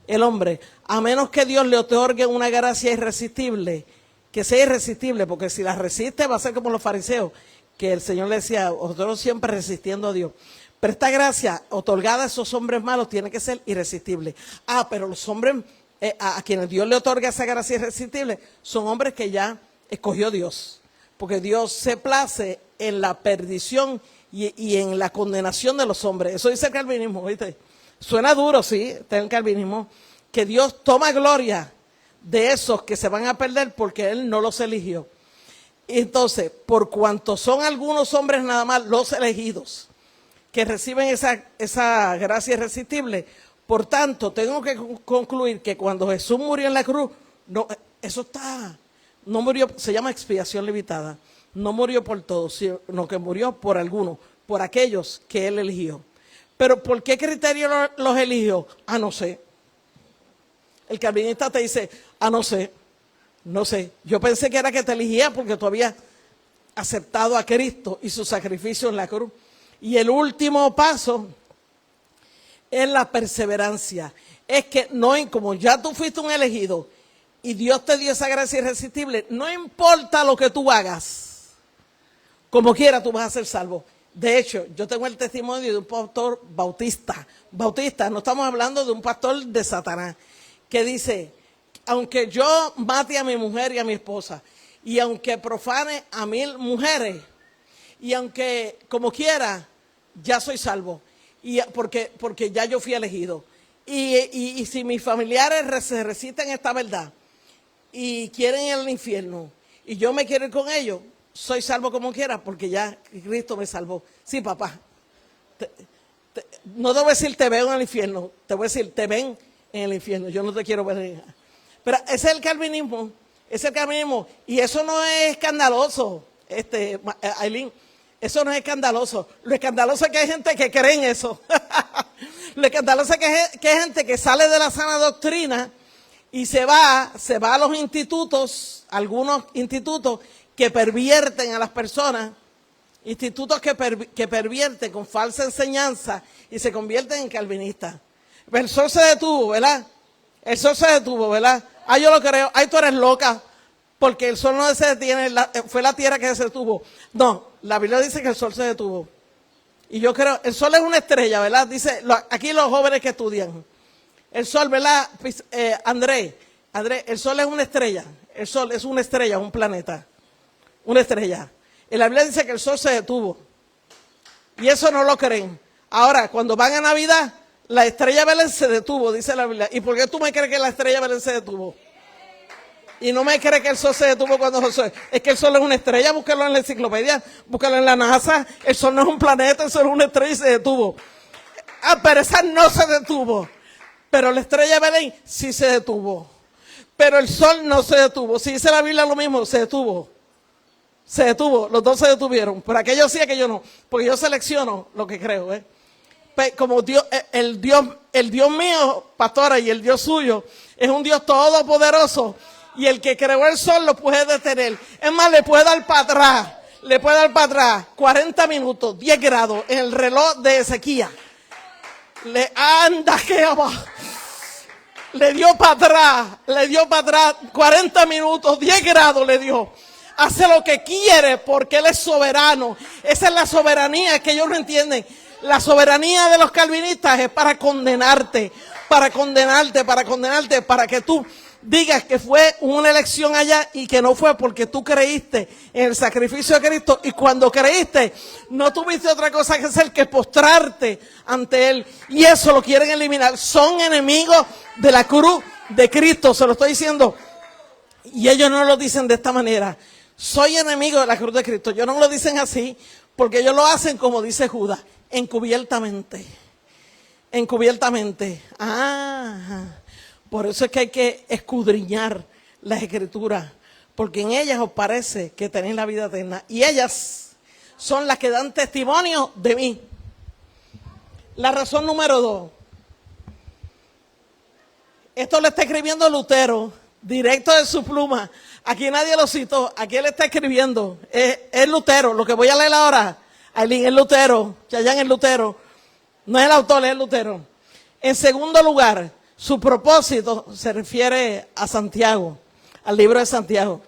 el hombre, a menos que Dios le otorgue una gracia irresistible, que sea irresistible, porque si la resiste va a ser como los fariseos, que el Señor le decía, vosotros siempre resistiendo a Dios. Pero esta gracia otorgada a esos hombres malos tiene que ser irresistible. Pero los hombres a quienes Dios le otorga esa gracia irresistible son hombres que ya escogió Dios. Porque Dios se place en la perdición y en la condenación de los hombres. Eso dice el calvinismo, ¿viste? Suena duro, sí, está en el calvinismo. Que Dios toma gloria de esos que se van a perder porque Él no los eligió. Entonces, por cuanto son algunos hombres nada más los elegidos que reciben esa gracia irresistible, por tanto, tengo que concluir que cuando Jesús murió en la cruz, no murió, se llama expiación limitada, no murió por todos, sino que murió por algunos, por aquellos que Él eligió. Pero ¿por qué criterio los eligió? No sé. El calvinista te dice, no sé. Yo pensé que era que te elegía porque tú habías aceptado a Cristo y su sacrificio en la cruz. Y el último paso es la perseverancia. Es que como ya tú fuiste un elegido y Dios te dio esa gracia irresistible, no importa lo que tú hagas, como quiera tú vas a ser salvo. De hecho, yo tengo el testimonio de un pastor bautista, no estamos hablando de un pastor de Satanás, que dice, aunque yo mate a mi mujer y a mi esposa, y aunque profane a 1000 mujeres, Y aunque como quiera, ya soy salvo. Y porque ya yo fui elegido. Y si mis familiares se resisten a esta verdad y quieren ir al infierno y yo me quiero ir con ellos, soy salvo como quiera porque ya Cristo me salvó. Sí, papá. No te voy a decir te veo en el infierno, te voy a decir te ven en el infierno. Yo no te quiero ver. Pero ese es el calvinismo. Es el calvinismo. Y eso no es escandaloso, Aileen. Eso no es escandaloso. Lo escandaloso es que hay gente que cree en eso. Lo escandaloso es que hay gente que sale de la sana doctrina y se va a los institutos, algunos institutos que pervierten a las personas, institutos que pervierten con falsa enseñanza y se convierten en calvinistas. El sol se detuvo, ¿verdad? El sol se detuvo, ¿verdad? Ah, yo lo creo. Ay, tú eres loca. Porque el sol no se detiene, fue la tierra que se detuvo. No, la Biblia dice que el sol se detuvo. Y yo creo, el sol es una estrella, ¿verdad? Dice, aquí los jóvenes que estudian. El sol, ¿verdad? Andrés, el sol es una estrella. El sol es una estrella, un planeta. Una estrella. Y la Biblia dice que el sol se detuvo. Y eso no lo creen. Ahora, cuando van a Navidad, la estrella Belén se detuvo, dice la Biblia. ¿Y por qué tú me crees que la estrella Belén se detuvo? Y no me cree que el sol se detuvo cuando el sol. Es que el sol es una estrella, búscalo en la enciclopedia, búscalo en la NASA. El sol no es un planeta, el sol es una estrella y se detuvo. Ah, pero esa no se detuvo. Pero la estrella Belén sí se detuvo. Pero el sol no se detuvo. Si dice la Biblia lo mismo, se detuvo. Se detuvo, los dos se detuvieron. Pero aquello sí, aquello no. Porque yo selecciono lo que creo, ¿eh? Como Dios, el Dios mío, pastora, y el Dios suyo, es un Dios todopoderoso. Y el que creó el sol lo puede detener. Es más, le puede dar para atrás. Le puede dar para atrás 40 minutos, 10 grados en el reloj de Ezequiel. Le dio para atrás 40 minutos, 10 grados le dio. Hace lo que quiere porque Él es soberano. Esa es la soberanía que ellos no entienden. La soberanía de los calvinistas es para condenarte, para que tú digas que fue una elección allá y que no fue porque tú creíste en el sacrificio de Cristo, y cuando creíste no tuviste otra cosa que hacer que postrarte ante Él, y eso lo quieren eliminar. Son enemigos de la cruz de Cristo, se lo estoy diciendo, y ellos no lo dicen de esta manera. Soy enemigo de la cruz de Cristo. Ellos no lo dicen así porque ellos lo hacen como dice Judas, encubiertamente. Por eso es que hay que escudriñar las Escrituras, porque en ellas os parece que tenéis la vida eterna. Y ellas son las que dan testimonio de mí. La razón número 2. Esto lo está escribiendo Lutero, directo de su pluma. Aquí nadie lo citó, aquí él está escribiendo. Es Lutero, lo que voy a leer ahora, Aileen, es Lutero, Chayán es Lutero. No es el autor, es Lutero. En segundo lugar, su propósito se refiere a Santiago, al libro de Santiago.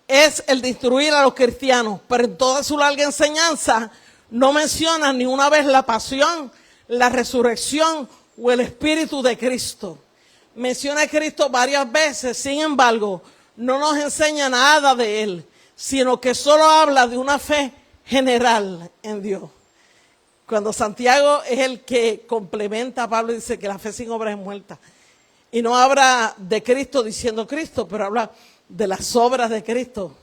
Es el de instruir a los cristianos, pero en toda su larga enseñanza no menciona ni una vez la pasión, la resurrección o el espíritu de Cristo. Menciona a Cristo varias veces, sin embargo, no nos enseña nada de Él, sino que solo habla de una fe general en Dios. Cuando Santiago es el que complementa a Pablo y dice que la fe sin obras es muerta. Y no habla de Cristo diciendo Cristo, pero habla de las obras de Cristo.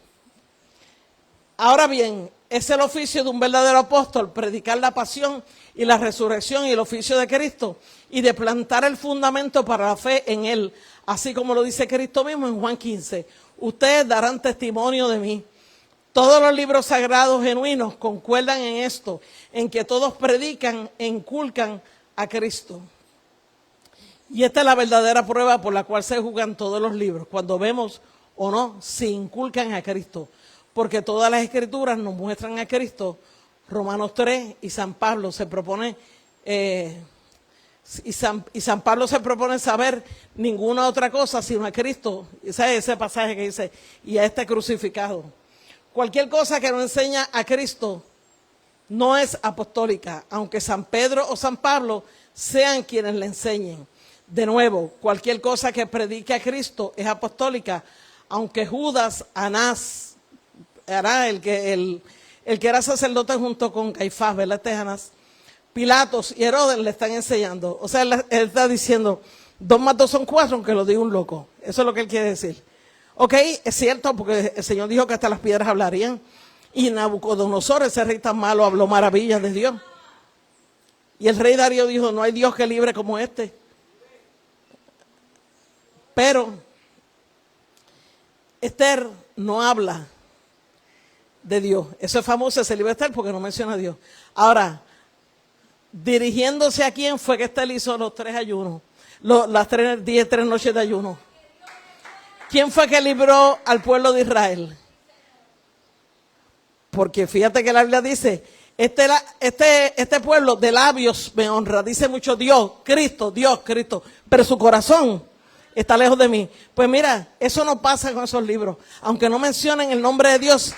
Ahora bien, es el oficio de un verdadero apóstol predicar la pasión y la resurrección y el oficio de Cristo y de plantar el fundamento para la fe en Él, así como lo dice Cristo mismo en Juan 15. Ustedes darán testimonio de mí. Todos los libros sagrados genuinos concuerdan en esto, en que todos predican e inculcan a Cristo. Y esta es la verdadera prueba por la cual se juzgan todos los libros, cuando vemos o no si inculcan a Cristo. Porque todas las escrituras nos muestran a Cristo. Romanos 3 y San Pablo se propone, San Pablo se propone saber ninguna otra cosa sino a Cristo. Ese pasaje que dice, y a este crucificado. Cualquier cosa que no enseña a Cristo no es apostólica, aunque San Pedro o San Pablo sean quienes le enseñen. De nuevo, cualquier cosa que predique a Cristo es apostólica, aunque Judas, Anás, era el que era sacerdote junto con Caifás, ¿verdad? Anás, Pilatos y Herodes le están enseñando. O sea, él está diciendo, 2 más 2 son 4, aunque lo diga un loco. Eso es lo que él quiere decir. Ok, es cierto, porque el Señor dijo que hasta las piedras hablarían. Y Nabucodonosor, ese rey tan malo, habló maravillas de Dios. Y el rey Darío dijo, no hay Dios que libre como este. Pero Esther no habla de Dios. Eso es famoso, ese libro de Esther, porque no menciona a Dios. Ahora, dirigiéndose a quién fue que Esther hizo los 3 ayunos, las 3 días y 3 noches de ayuno. ¿Quién fue que libró al pueblo de Israel? Porque fíjate que la Biblia dice, este pueblo de labios me honra, dice mucho Dios, Cristo, pero su corazón está lejos de mí. Pues mira, eso no pasa con esos libros. Aunque no mencionen el nombre de Dios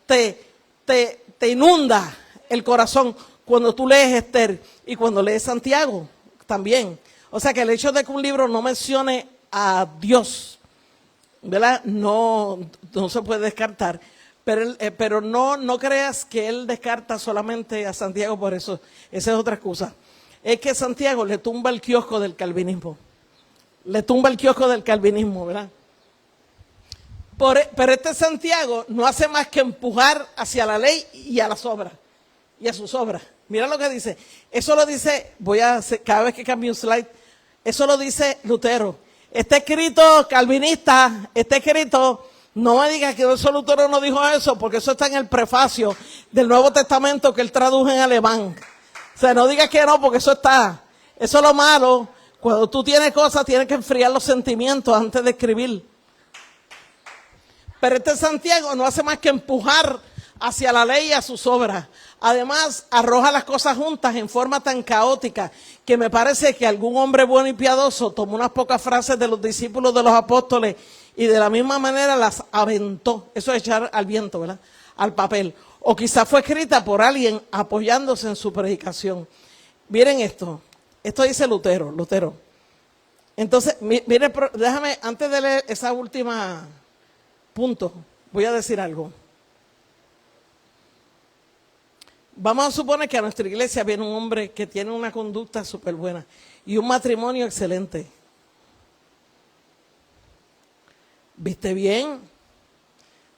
te inunda el corazón cuando tú lees Esther y cuando lees Santiago también. O sea que el hecho de que un libro no mencione a Dios, ¿verdad? No se puede descartar. Pero no creas que él descarta solamente a Santiago por eso. Esa es otra excusa. Es que Santiago le tumba el kiosco del calvinismo. ¿Verdad? Pero este Santiago no hace más que empujar hacia la ley y a las obras. Y a sus obras. Mira lo que dice. Eso lo dice, cada vez que cambio un slide, eso lo dice Lutero. Está escrito, calvinista, no me digas que eso Lutero no dijo eso, porque eso está en el prefacio del Nuevo Testamento que él tradujo en alemán. O sea, no digas que no, porque eso está. Eso es lo malo. Cuando tú tienes cosas, tienes que enfriar los sentimientos antes de escribir. Pero este Santiago no hace más que empujar hacia la ley y a sus obras. Además, arroja las cosas juntas en forma tan caótica que me parece que algún hombre bueno y piadoso tomó unas pocas frases de los discípulos de los apóstoles y de la misma manera las aventó. Eso es echar al viento, ¿verdad? Al papel. O quizás fue escrita por alguien apoyándose en su predicación. Miren esto. Esto dice Lutero. Entonces, mire, déjame, antes de leer esa última punto, voy a decir algo. Vamos a suponer que a nuestra iglesia viene un hombre que tiene una conducta súper buena y un matrimonio excelente. ¿Viste bien?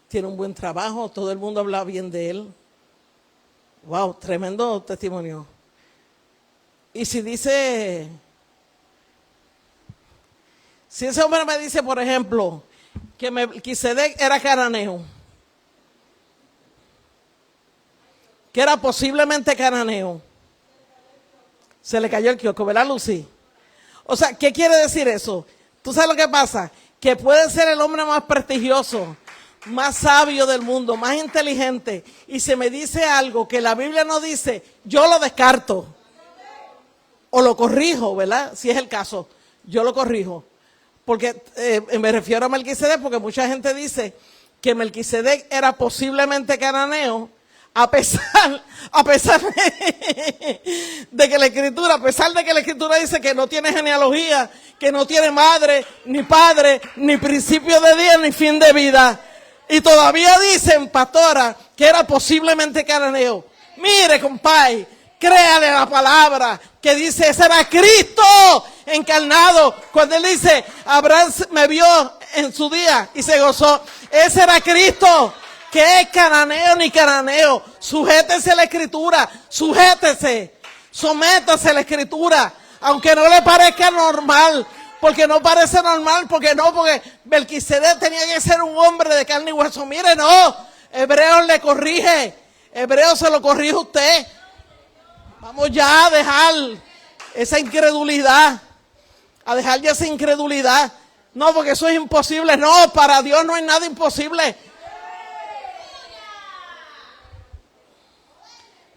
Tiene un buen trabajo, todo el mundo habla bien de él. Wow, tremendo testimonio. Y si ese hombre me dice, por ejemplo, que Melquisedec era cananeo, que era posiblemente cananeo, se le cayó el kiosco, ¿verdad, Lucy? O sea, ¿qué quiere decir eso? ¿Tú sabes lo que pasa? Que puede ser el hombre más prestigioso, más sabio del mundo, más inteligente, y se me dice algo que la Biblia no dice, yo lo descarto. O lo corrijo, ¿verdad? Si es el caso, yo lo corrijo. Porque me refiero a Melquisedec, porque mucha gente dice que Melquisedec era posiblemente cananeo, a pesar de que la Escritura dice que no tiene genealogía, que no tiene madre, ni padre, ni principio de día, ni fin de vida. Y todavía dicen, pastora, que era posiblemente cananeo. Mire, compadre, créale la palabra que dice, ese era Cristo encarnado. Cuando él dice, Abraham me vio en su día y se gozó, ese era Cristo. ¿Qué es cananeo ni cananeo? Sujétese a la Escritura, sométase a la Escritura, aunque no le parezca normal, porque no parece normal, porque Melquisedec tenía que ser un hombre de carne y hueso. Mire, no, Hebreos le corrige, Hebreos se lo corrige usted. Vamos ya a dejar esa incredulidad, No, porque eso es imposible. No, para Dios no hay nada imposible.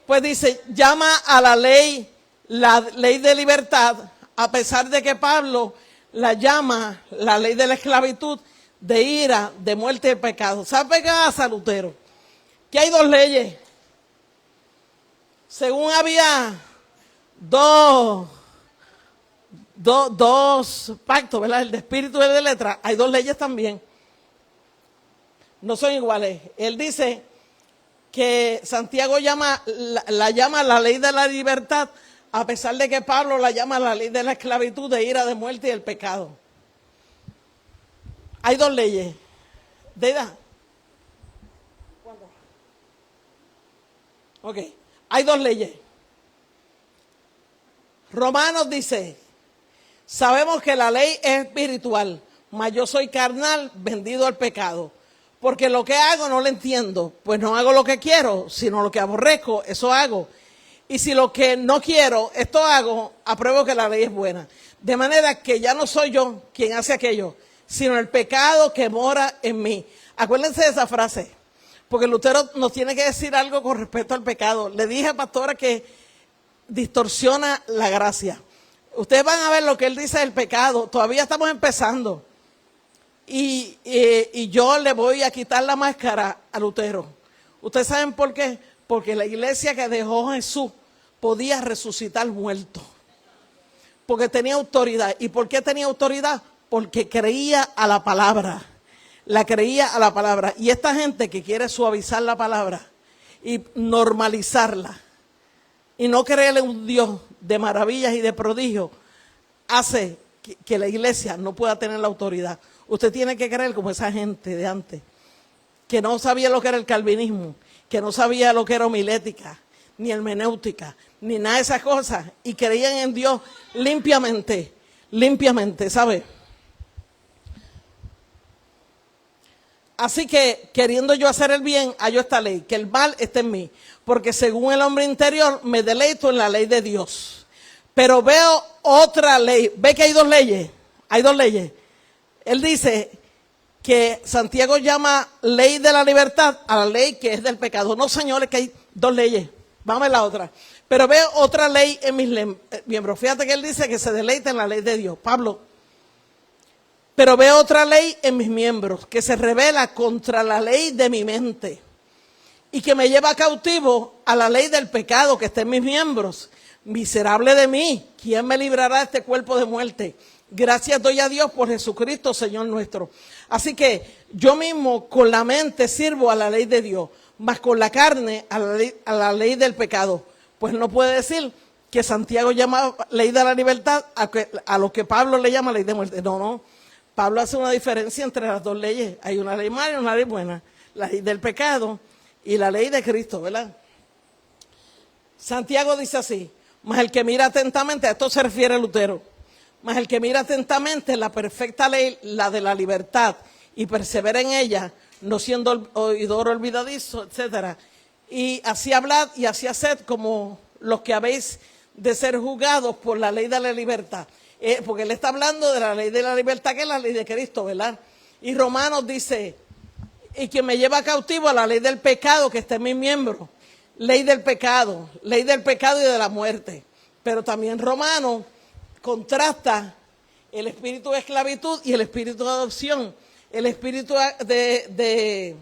Pues dice, llama a la ley de libertad, a pesar de que Pablo la llama la ley de la esclavitud, de ira, de muerte y de pecado. ¿Sabe qué pasa, Lutero? Que hay 2 leyes. Según había dos pactos, ¿verdad? El de espíritu y el de letra, hay 2 leyes también. No son iguales. Él dice que Santiago la llama la ley de la libertad, a pesar de que Pablo la llama la ley de la esclavitud, de ira, de muerte y del pecado. Hay dos leyes. ¿Deida? ¿Cuándo? Ok. Hay dos leyes. Romanos dice, sabemos que la ley es espiritual, mas yo soy carnal, vendido al pecado. Porque lo que hago no lo entiendo, pues no hago lo que quiero, sino lo que aborrezco, eso hago. Y si lo que no quiero, esto hago, apruebo que la ley es buena. De manera que ya no soy yo quien hace aquello, sino el pecado que mora en mí. Acuérdense de esa frase, porque Lutero nos tiene que decir algo con respecto al pecado. Le dije a pastora que distorsiona la gracia. Ustedes van a ver lo que él dice del pecado. Todavía estamos empezando. Y yo le voy a quitar la máscara a Lutero. ¿Ustedes saben por qué? Porque la iglesia que dejó Jesús podía resucitar muertos. Porque tenía autoridad. ¿Y por qué tenía autoridad? Porque creía a la palabra. La creía a la palabra. Y esta gente que quiere suavizar la palabra y normalizarla y no creerle un Dios de maravillas y de prodigios, hace que la iglesia no pueda tener la autoridad. Usted tiene que creer como esa gente de antes, que no sabía lo que era el calvinismo, que no sabía lo que era homilética, ni hermenéutica, ni nada de esas cosas, y creían en Dios limpiamente, ¿sabe? Así que, queriendo yo hacer el bien, hallo esta ley, que el mal esté en mí, porque según el hombre interior me deleito en la ley de Dios. Pero veo otra ley. ¿Ve que hay dos leyes? Hay dos leyes. Él dice que Santiago llama ley de la libertad a la ley que es del pecado. No, señores, que hay dos leyes. Vamos a ver la otra. Pero veo otra ley en mis miembros. Fíjate que él dice que se deleita en la ley de Dios. Pablo. Pero veo otra ley en mis miembros que se revela contra la ley de mi mente y que me lleva cautivo a la ley del pecado que está en mis miembros. Miserable de mí, ¿quién me librará de este cuerpo de muerte? Gracias doy a Dios por Jesucristo, Señor nuestro. Así que yo mismo con la mente sirvo a la ley de Dios, mas con la carne a la ley del pecado. Pues no puede decir que Santiago llama ley de la libertad a lo que Pablo le llama ley de muerte. No. Pablo hace una diferencia entre las dos leyes. Hay una ley mala y una ley buena. La ley del pecado y la ley de Cristo, ¿verdad? Santiago dice así, mas el que mira atentamente, a esto se refiere Lutero, mas el que mira atentamente la perfecta ley, la de la libertad, y persevera en ella, no siendo oidor olvidadizo, etcétera. Y así hablad y así haced como los que habéis de ser juzgados por la ley de la libertad. Porque él está hablando de la ley de la libertad, que es la ley de Cristo, ¿verdad? Y Romanos dice, y que me lleva cautivo a la ley del pecado que está en mis miembros. Ley del pecado y de la muerte. Pero también Romanos contrasta el espíritu de esclavitud y el espíritu de adopción. El espíritu de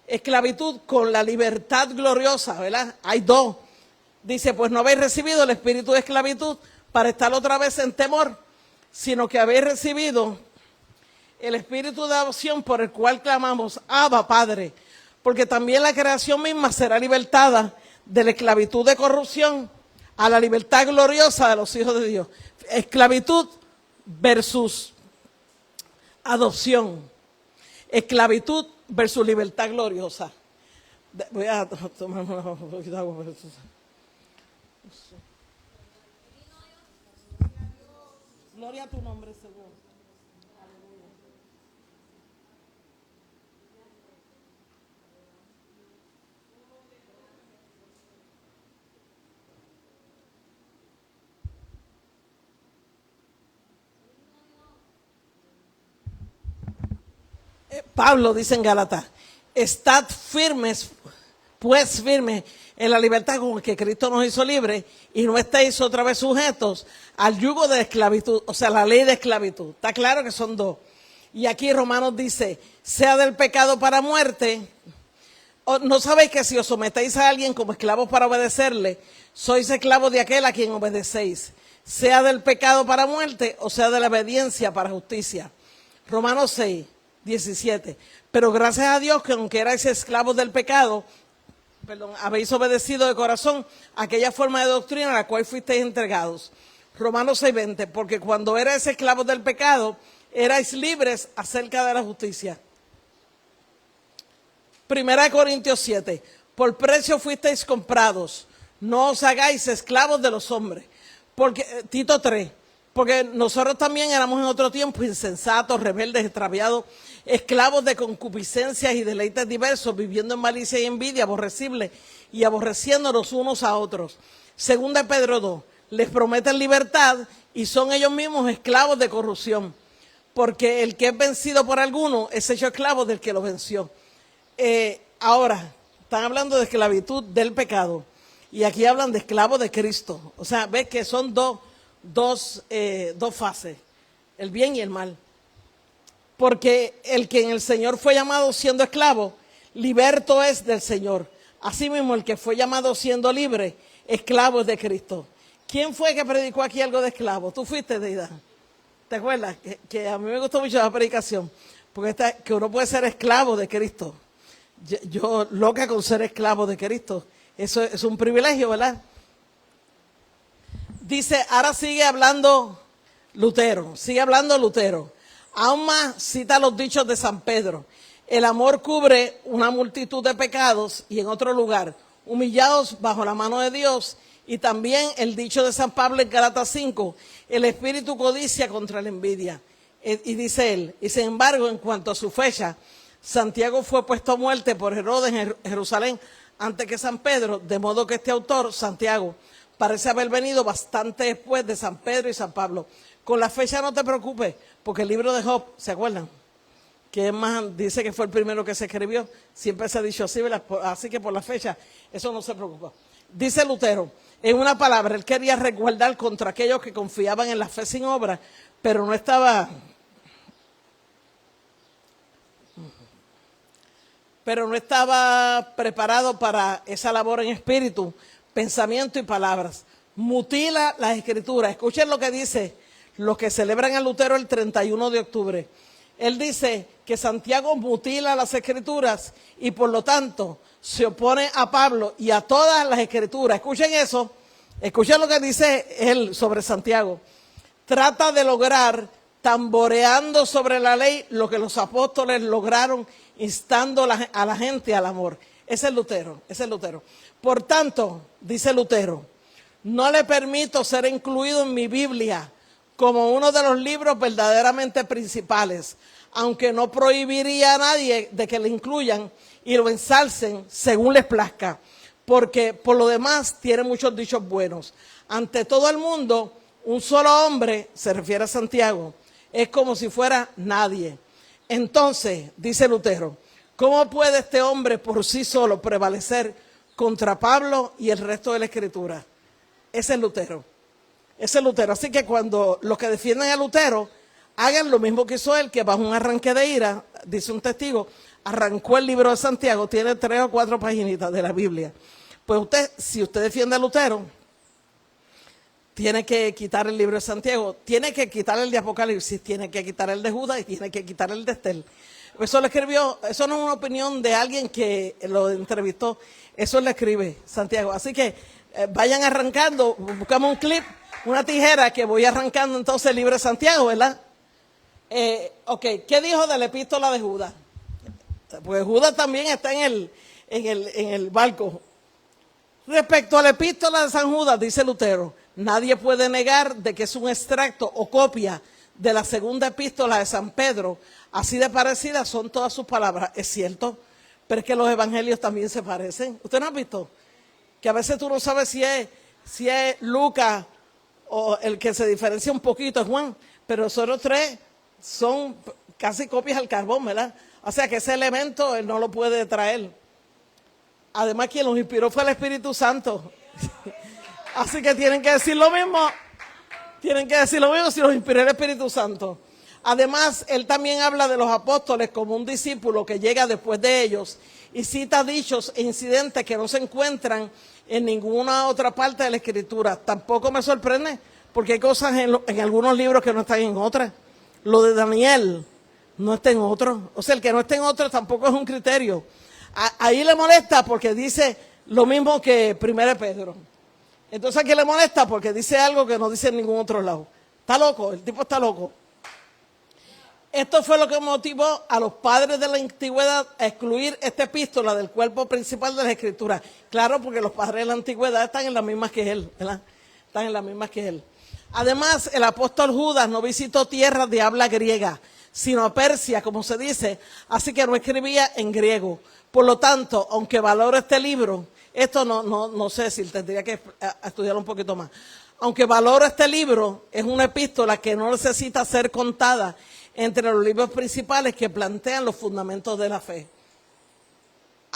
esclavitud con la libertad gloriosa, ¿verdad? Hay dos. Dice, pues no habéis recibido el espíritu de esclavitud para estar otra vez en temor, sino que habéis recibido el espíritu de adopción por el cual clamamos, Abba, Padre, porque también la creación misma será libertada de la esclavitud de corrupción a la libertad gloriosa de los hijos de Dios. Esclavitud versus adopción. Esclavitud versus libertad gloriosa. Voy a tomar un poquito de agua. Gloria a tu nombre, Señor. Aleluya. Pablo dice en Gálatas, estad firmes, pues firmes en la libertad con que Cristo nos hizo libres y no estéis otra vez sujetos al yugo de esclavitud, o sea, la ley de esclavitud. Está claro que son dos. Y aquí Romanos dice, sea del pecado para muerte, ¿no sabéis que si os sometéis a alguien como esclavos para obedecerle, sois esclavos de aquel a quien obedecéis? Sea del pecado para muerte o sea de la obediencia para justicia. Romanos 6, 17. Pero gracias a Dios que aunque erais esclavos del pecado, habéis obedecido de corazón aquella forma de doctrina a la cual fuisteis entregados. Romanos 6:20, porque cuando erais esclavos del pecado, erais libres acerca de la justicia. 1 Corintios 7, por precio fuisteis comprados, no os hagáis esclavos de los hombres. Porque, Tito 3, porque nosotros también éramos en otro tiempo insensatos, rebeldes, extraviados, esclavos de concupiscencias y deleites diversos, viviendo en malicia y envidia, aborrecibles y aborreciéndonos unos a otros. 2 Pedro 2, les prometen libertad y son ellos mismos esclavos de corrupción, porque el que es vencido por alguno es hecho esclavo del que lo venció. Ahora, están hablando de esclavitud del pecado y aquí hablan de esclavos de Cristo. O sea, ves que son dos fases, el bien y el mal. Porque el que en el Señor fue llamado siendo esclavo, liberto es del Señor. Asimismo, el que fue llamado siendo libre, esclavo es de Cristo. ¿Quién fue que predicó aquí algo de esclavo? Tú fuiste, Deida. ¿Te acuerdas? Que a mí me gustó mucho la predicación, porque que uno puede ser esclavo de Cristo. Yo loca con ser esclavo de Cristo. Eso es un privilegio, ¿verdad? Dice, ahora sigue hablando Lutero. Aún más cita los dichos de San Pedro. El amor cubre una multitud de pecados y en otro lugar, humillados bajo la mano de Dios. Y también el dicho de San Pablo en Gálatas 5, el espíritu codicia contra la envidia. Y dice él, y sin embargo, en cuanto a su fecha, Santiago fue puesto a muerte por Herodes en Jerusalén antes que San Pedro, de modo que este autor, Santiago, parece haber venido bastante después de San Pedro y San Pablo. Con la fecha no te preocupes, porque el libro de Job, ¿se acuerdan? Que es más, dice que fue el primero que se escribió, siempre se ha dicho así, así que por la fecha, eso no se preocupa. Dice Lutero, en una palabra, él quería resguardar contra aquellos que confiaban en la fe sin obra, pero no estaba preparado para esa labor en espíritu, pensamiento y palabras. Mutila las escrituras. Escuchen lo que dice los que celebran a Lutero el 31 de octubre. Él dice que Santiago mutila las escrituras y por lo tanto se opone a Pablo y a todas las escrituras. Escuchen eso. Escuchen lo que dice él sobre Santiago. Trata de lograr, tamboreando sobre la ley, lo que los apóstoles lograron, instando a la gente al amor. Ese es Lutero. Por tanto, dice Lutero, no le permito ser incluido en mi Biblia como uno de los libros verdaderamente principales, aunque no prohibiría a nadie de que le incluyan y lo ensalcen según les plazca, porque por lo demás tiene muchos dichos buenos. Ante todo el mundo, un solo hombre, se refiere a Santiago, es como si fuera nadie. Entonces, dice Lutero, ¿cómo puede este hombre por sí solo prevalecer contra Pablo y el resto de la Escritura? Ese es Lutero. Así que cuando los que defienden a Lutero hagan lo mismo que hizo él, que bajo un arranque de ira, dice un testigo, arrancó el libro de Santiago, tiene 3 o 4 paginitas de la Biblia. Pues usted, si usted defiende a Lutero, tiene que quitar el libro de Santiago, tiene que quitar el de Apocalipsis, tiene que quitar el de Judas y tiene que quitar el de Estel. Eso lo escribió, eso no es una opinión de alguien que lo entrevistó, eso lo escribe Santiago. Así que vayan arrancando, buscamos un clip, una tijera que voy arrancando entonces el libro de Santiago, ¿verdad? ¿Qué dijo de la epístola de Judas? Pues Judas también está en el barco. Respecto a la epístola de San Judas, dice Lutero, nadie puede negar de que es un extracto o copia de la segunda epístola de San Pedro. Así de parecidas son todas sus palabras. Es cierto, pero es que los evangelios también se parecen. ¿Usted no ha visto? Que a veces tú no sabes si es Lucas o el que se diferencia un poquito es Juan, pero los otros 3 son casi copias al carbón, ¿verdad? O sea que ese elemento él no lo puede traer. Además, quien los inspiró fue el Espíritu Santo. Así que tienen que decir lo mismo. Si los inspiró el Espíritu Santo. Además, él también habla de los apóstoles como un discípulo que llega después de ellos y cita dichos e incidentes que no se encuentran en ninguna otra parte de la Escritura. Tampoco me sorprende, porque hay cosas en algunos libros que no están en otras. Lo de Daniel, no esté en otro. O sea, el que no esté en otro tampoco es un criterio. Ahí le molesta porque dice lo mismo que 1 Pedro. Entonces aquí le molesta porque dice algo que no dice en ningún otro lado. Está loco, el tipo está loco. Esto fue lo que motivó a los padres de la antigüedad a excluir esta epístola del cuerpo principal de la Escritura. Claro, porque los padres de la antigüedad están en las mismas que él, ¿verdad? Están en las mismas que él. Además, el apóstol Judas no visitó tierras de habla griega, sino a Persia, como se dice, así que no escribía en griego. Por lo tanto, aunque valoro este libro, esto no sé si tendría que estudiar un poquito más. Aunque valoro este libro, es una epístola que no necesita ser contada entre los libros principales que plantean los fundamentos de la fe.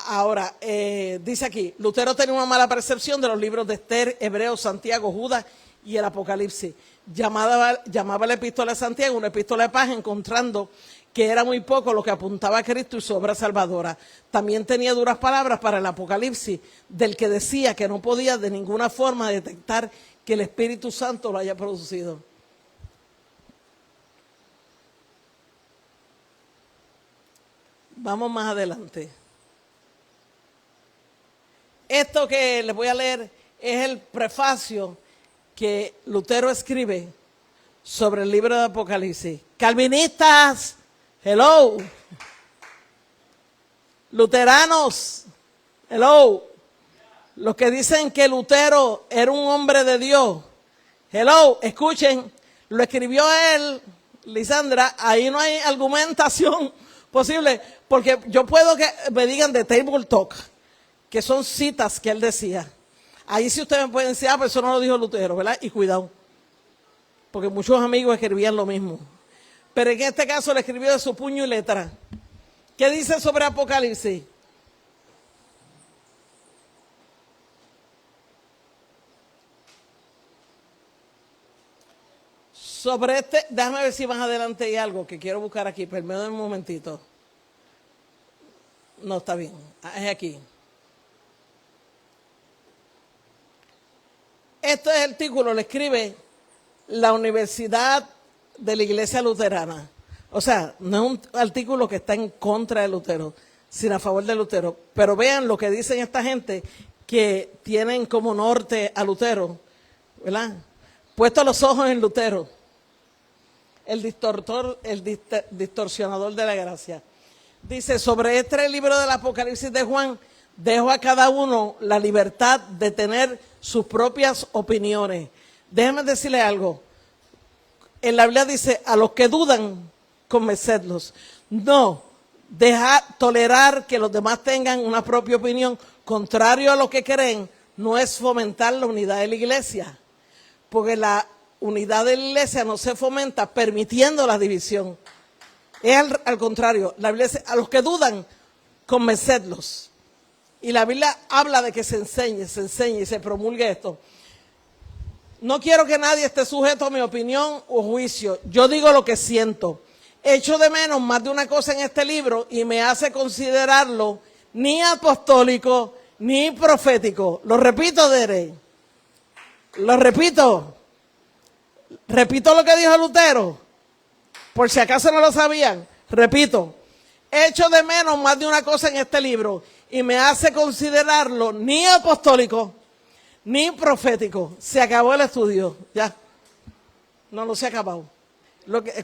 Ahora, dice aquí, Lutero tenía una mala percepción de los libros de Esther, Hebreos, Santiago, Judas y el Apocalipsis. Llamaba la epístola de Santiago una epístola de paz, encontrando que era muy poco lo que apuntaba a Cristo y su obra salvadora. También tenía duras palabras para el Apocalipsis, del que decía que no podía de ninguna forma detectar que el Espíritu Santo lo haya producido. Vamos más adelante. Esto que les voy a leer es el prefacio que Lutero escribe sobre el libro de Apocalipsis. Calvinistas, hello. Luteranos, hello. Los que dicen que Lutero era un hombre de Dios, hello, escuchen, lo escribió él, Lisandra, ahí no hay argumentación posible, porque yo puedo que me digan de Table Talk, que son citas que él decía. Ahí sí ustedes me pueden decir, pero eso no lo dijo Lutero, ¿verdad? Y cuidado, porque muchos amigos escribían lo mismo. Pero en este caso le escribió de su puño y letra. ¿Qué dice sobre Apocalipsis? Sobre este, déjame ver si más adelante hay algo que quiero buscar aquí, permítame un momentito. No, está bien, es aquí. Este artículo lo escribe la Universidad de la Iglesia Luterana. O sea, no es un artículo que está en contra de Lutero, sino a favor de Lutero. Pero vean lo que dicen esta gente que tienen como norte a Lutero, ¿verdad? Puesto los ojos en Lutero, el distorsionador de la gracia. Dice, sobre este libro del Apocalipsis de Juan, dejo a cada uno la libertad de tener sus propias opiniones. Déjenme decirle algo. En la Biblia dice, a los que dudan, convencedlos. No, tolerar que los demás tengan una propia opinión, contrario a lo que creen, no es fomentar la unidad de la iglesia. Porque la unidad de la iglesia no se fomenta permitiendo la división. Es al contrario, la Biblia dice, a los que dudan, convencedlos. Y la Biblia habla de que se enseñe y se promulgue esto. No quiero que nadie esté sujeto a mi opinión o juicio. Yo digo lo que siento. Echo de menos más de una cosa en este libro y me hace considerarlo ni apostólico ni profético. Lo repito, Dere. Lo repito. Repito lo que dijo Lutero. Por si acaso no lo sabían. Repito. Echo de menos más de una cosa en este libro y me hace considerarlo ni apostólico ni profético. Se acabó el estudio, ya. No se ha acabado.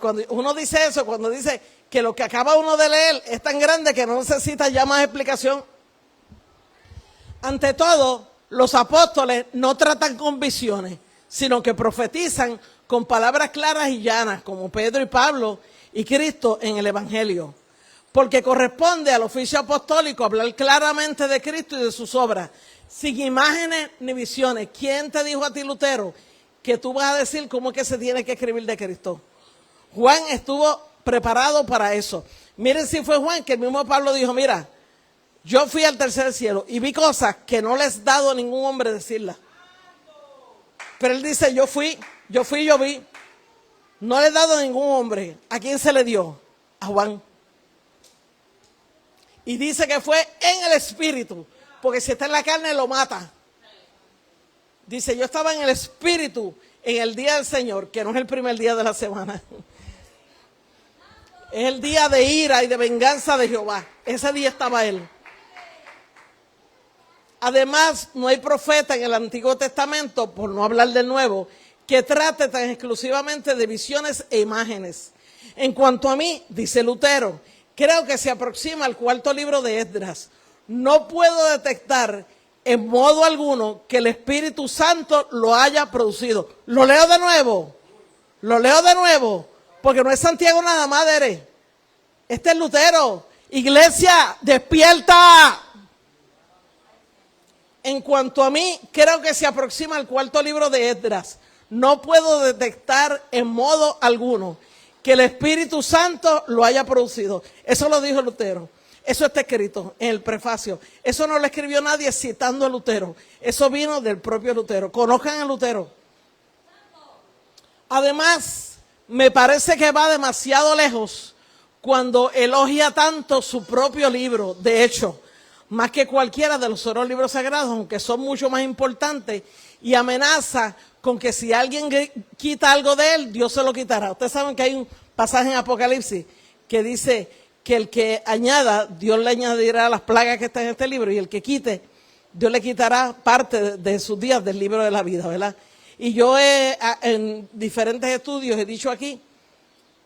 Cuando uno dice eso, cuando dice que lo que acaba uno de leer es tan grande que no necesita ya más explicación. Ante todo, los apóstoles no tratan con visiones, sino que profetizan con palabras claras y llanas, como Pedro y Pablo y Cristo en el Evangelio. Porque corresponde al oficio apostólico hablar claramente de Cristo y de sus obras, sin imágenes ni visiones. ¿Quién te dijo a ti, Lutero, que tú vas a decir cómo es que se tiene que escribir de Cristo? Juan estuvo preparado para eso. Miren si fue Juan que el mismo Pablo dijo, mira, yo fui al tercer cielo y vi cosas que no les he dado a ningún hombre decirlas. Pero él dice, yo vi. No le he dado a ningún hombre. ¿A quién se le dio? A Juan. Y dice que fue en el espíritu, porque si está en la carne lo mata. Dice, yo estaba en el espíritu en el día del Señor, que no es el primer día de la semana. Es el día de ira y de venganza de Jehová. Ese día estaba él. Además, no hay profeta en el Antiguo Testamento, por no hablar del Nuevo, que trate tan exclusivamente de visiones e imágenes. En cuanto a mí, dice Lutero, creo que se aproxima al cuarto libro de Esdras. No puedo detectar en modo alguno que el Espíritu Santo lo haya producido. Lo leo de nuevo, porque no es Santiago nada más, este es Lutero. Iglesia, despierta. En cuanto a mí, creo que se aproxima al cuarto libro de Esdras. No puedo detectar en modo alguno que el Espíritu Santo lo haya producido. Eso lo dijo Lutero. Eso está escrito en el prefacio. Eso no lo escribió nadie citando a Lutero. Eso vino del propio Lutero. Conozcan a Lutero. Además, me parece que va demasiado lejos cuando elogia tanto su propio libro. De hecho, más que cualquiera de los otros libros sagrados, aunque son mucho más importantes, y amenaza con que si alguien quita algo de él, Dios se lo quitará. Ustedes saben que hay un pasaje en Apocalipsis que dice que el que añada, Dios le añadirá las plagas que están en este libro, y el que quite, Dios le quitará parte de sus días del libro de la vida, ¿verdad? Y yo en diferentes estudios he dicho aquí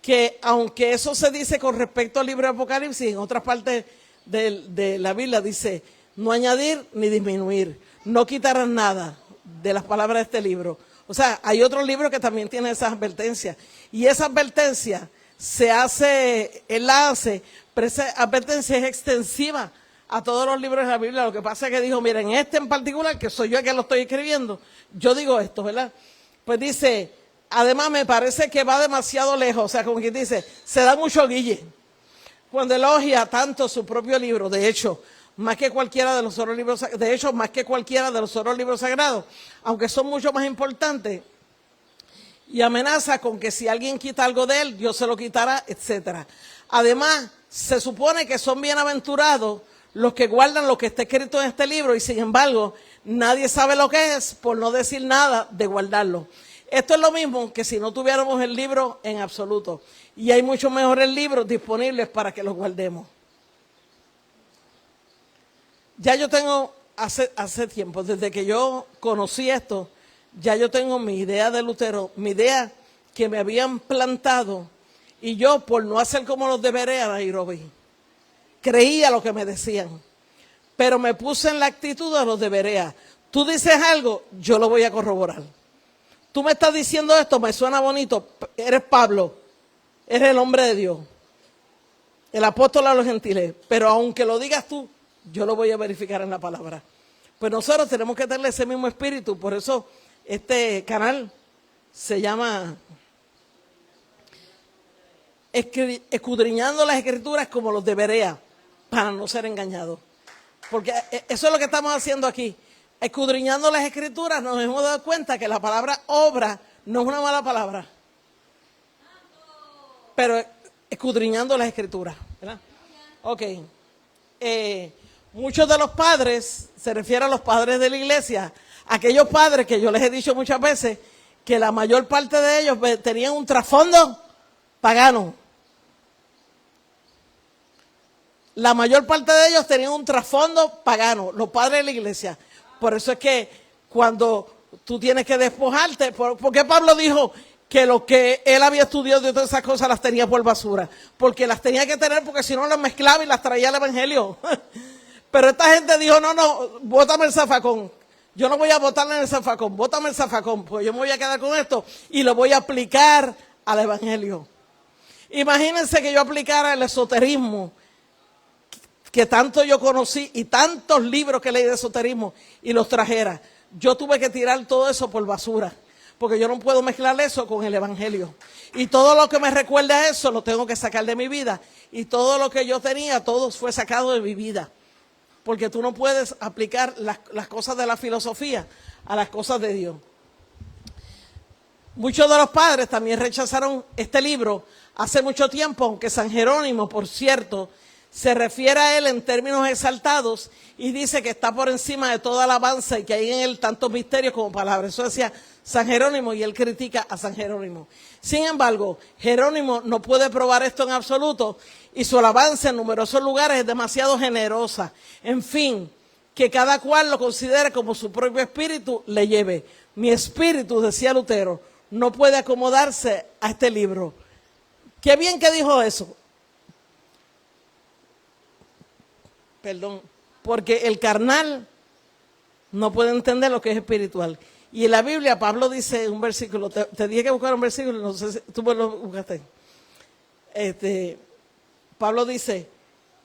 que aunque eso se dice con respecto al libro de Apocalipsis, en otras partes de la Biblia dice no añadir ni disminuir, no quitarán nada de las palabras de este libro. O sea, hay otros libros que también tienen esas advertencias, y esa advertencia él la hace, pero esa advertencia es extensiva a todos los libros de la Biblia. Lo que pasa es que dijo, miren, este en particular, que soy yo el que lo estoy escribiendo, yo digo esto, ¿verdad? Pues dice, además me parece que va demasiado lejos, o sea, como quien dice, se da mucho guille cuando elogia tanto su propio libro. De hecho, más que cualquiera de los otros libros sagrados, aunque son mucho más importantes, y amenaza con que si alguien quita algo de él, Dios se lo quitará, etc. Además, se supone que son bienaventurados los que guardan lo que está escrito en este libro, y sin embargo, nadie sabe lo que es, por no decir nada de guardarlo. Esto es lo mismo que si no tuviéramos el libro en absoluto, y hay muchos mejores libros disponibles para que los guardemos. Ya yo tengo, hace tiempo, desde que yo conocí esto, ya yo tengo mi idea de Lutero, mi idea que me habían plantado, y yo, por no hacer como los de Berea, Nairobi, creía lo que me decían, pero me puse en la actitud de los de Berea. Tú dices algo, yo lo voy a corroborar. Tú me estás diciendo esto, me suena bonito, eres Pablo, eres el hombre de Dios, el apóstol a los gentiles, pero aunque lo digas tú, yo lo voy a verificar en la palabra. Pues nosotros tenemos que tener ese mismo espíritu. Por eso este canal se llama Escudriñando las Escrituras como los de Berea, para no ser engañados. Porque eso es lo que estamos haciendo aquí. Escudriñando las Escrituras, nos hemos dado cuenta que la palabra obra no es una mala palabra, pero escudriñando las Escrituras, ¿verdad? Ok. Muchos de los padres, se refiere a los padres de la iglesia, aquellos padres que yo les he dicho muchas veces que la mayor parte de ellos tenían un trasfondo pagano. La mayor parte de ellos tenían un trasfondo pagano, los padres de la iglesia. Por eso es que cuando tú tienes que despojarte, ¿por qué Pablo dijo que lo que él había estudiado de todas esas cosas las tenía por basura? Porque las tenía que tener, porque si no las mezclaba y las traía al evangelio. Pero esta gente dijo, no, bótame el zafacón. Yo no voy a botarle en el zafacón, bótame el zafacón, pues yo me voy a quedar con esto y lo voy a aplicar al evangelio. Imagínense que yo aplicara el esoterismo, que tanto yo conocí, y tantos libros que leí de esoterismo, y los trajera. Yo tuve que tirar todo eso por basura, porque yo no puedo mezclar eso con el evangelio. Y todo lo que me recuerde a eso lo tengo que sacar de mi vida. Y todo lo que yo tenía, todo fue sacado de mi vida. Porque tú no puedes aplicar las cosas de la filosofía a las cosas de Dios. Muchos de los padres también rechazaron este libro hace mucho tiempo, aunque San Jerónimo, por cierto, se refiere a él en términos exaltados y dice que está por encima de toda alabanza y que hay en él tantos misterios como palabras. Eso decía San Jerónimo y él critica a San Jerónimo. Sin embargo, Jerónimo no puede probar esto en absoluto y su alabanza en numerosos lugares es demasiado generosa. En fin, que cada cual lo considere como su propio espíritu le lleve. Mi espíritu, decía Lutero, no puede acomodarse a este libro. Qué bien que dijo eso. Perdón, porque el carnal no puede entender lo que es espiritual. Y en la Biblia Pablo dice un versículo, te dije que buscar un versículo, no sé si tú me lo buscaste. Pablo dice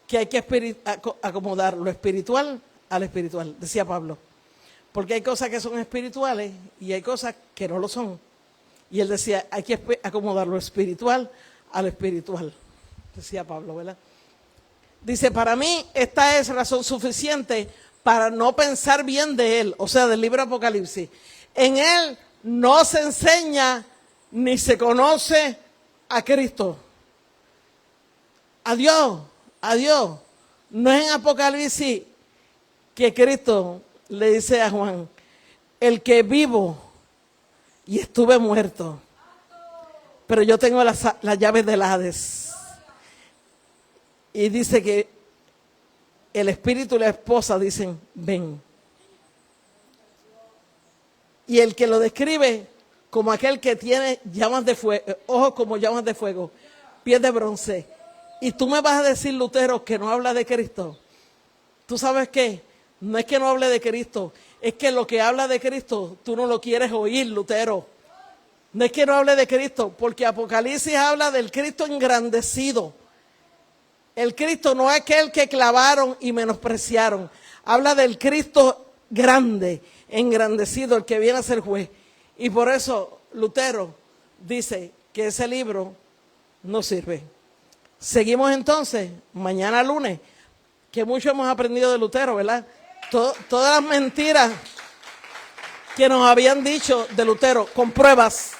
que hay que acomodar lo espiritual a lo espiritual, decía Pablo. Porque hay cosas que son espirituales y hay cosas que no lo son. Y él decía, hay que acomodar lo espiritual a lo espiritual, decía Pablo, ¿verdad? Dice, para mí esta es razón suficiente para no pensar bien de él, o sea, del libro de Apocalipsis. En él no se enseña ni se conoce a Cristo. Adiós, adiós. No es en Apocalipsis que Cristo le dice a Juan, el que vivo y estuve muerto, pero yo tengo las llaves del Hades. Y dice que el espíritu y la esposa dicen, ven. Y el que lo describe como aquel que tiene llamas de fuego, ojos como llamas de fuego, pies de bronce. Y tú me vas a decir, Lutero, que no habla de Cristo. ¿Tú sabes qué? No es que no hable de Cristo, es que lo que habla de Cristo, tú no lo quieres oír, Lutero. No es que no hable de Cristo, porque Apocalipsis habla del Cristo engrandecido. El Cristo no es aquel que clavaron y menospreciaron. Habla del Cristo grande, engrandecido, el que viene a ser juez. Y por eso Lutero dice que ese libro no sirve. Seguimos entonces, mañana lunes, que mucho hemos aprendido de Lutero, ¿verdad? Todas las mentiras que nos habían dicho de Lutero, con pruebas.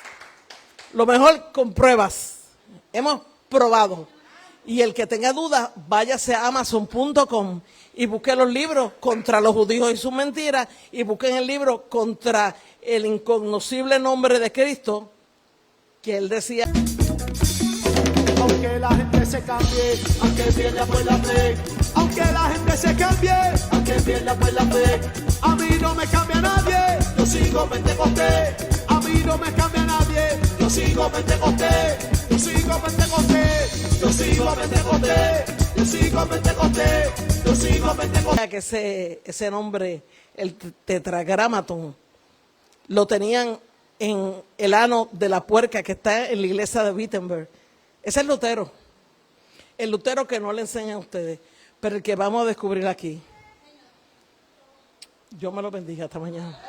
Lo mejor con pruebas. Hemos probado. Y el que tenga dudas, váyase a Amazon.com y busque los libros contra los judíos y sus mentiras y busquen el libro contra el incognoscible nombre de Cristo, que él decía. Aunque la gente se cambie, aunque pierda pues la fe. Aunque la gente se cambie, aunque pierda pues la fe. A mí no me cambia nadie, yo sigo Pentecostés. A mí no me cambia nadie, yo sigo Pentecostés. Yo sigo Pentecostés, yo sigo Pentecostés, yo sigo Pentecostés, yo sigo Pentecostés. Que ese nombre, el tetragramatón, lo tenían en el ano de la puerca que está en la iglesia de Wittenberg. Ese es Lutero. El Lutero que no le enseñan a ustedes, pero el que vamos a descubrir aquí. Dios me lo bendiga hasta mañana.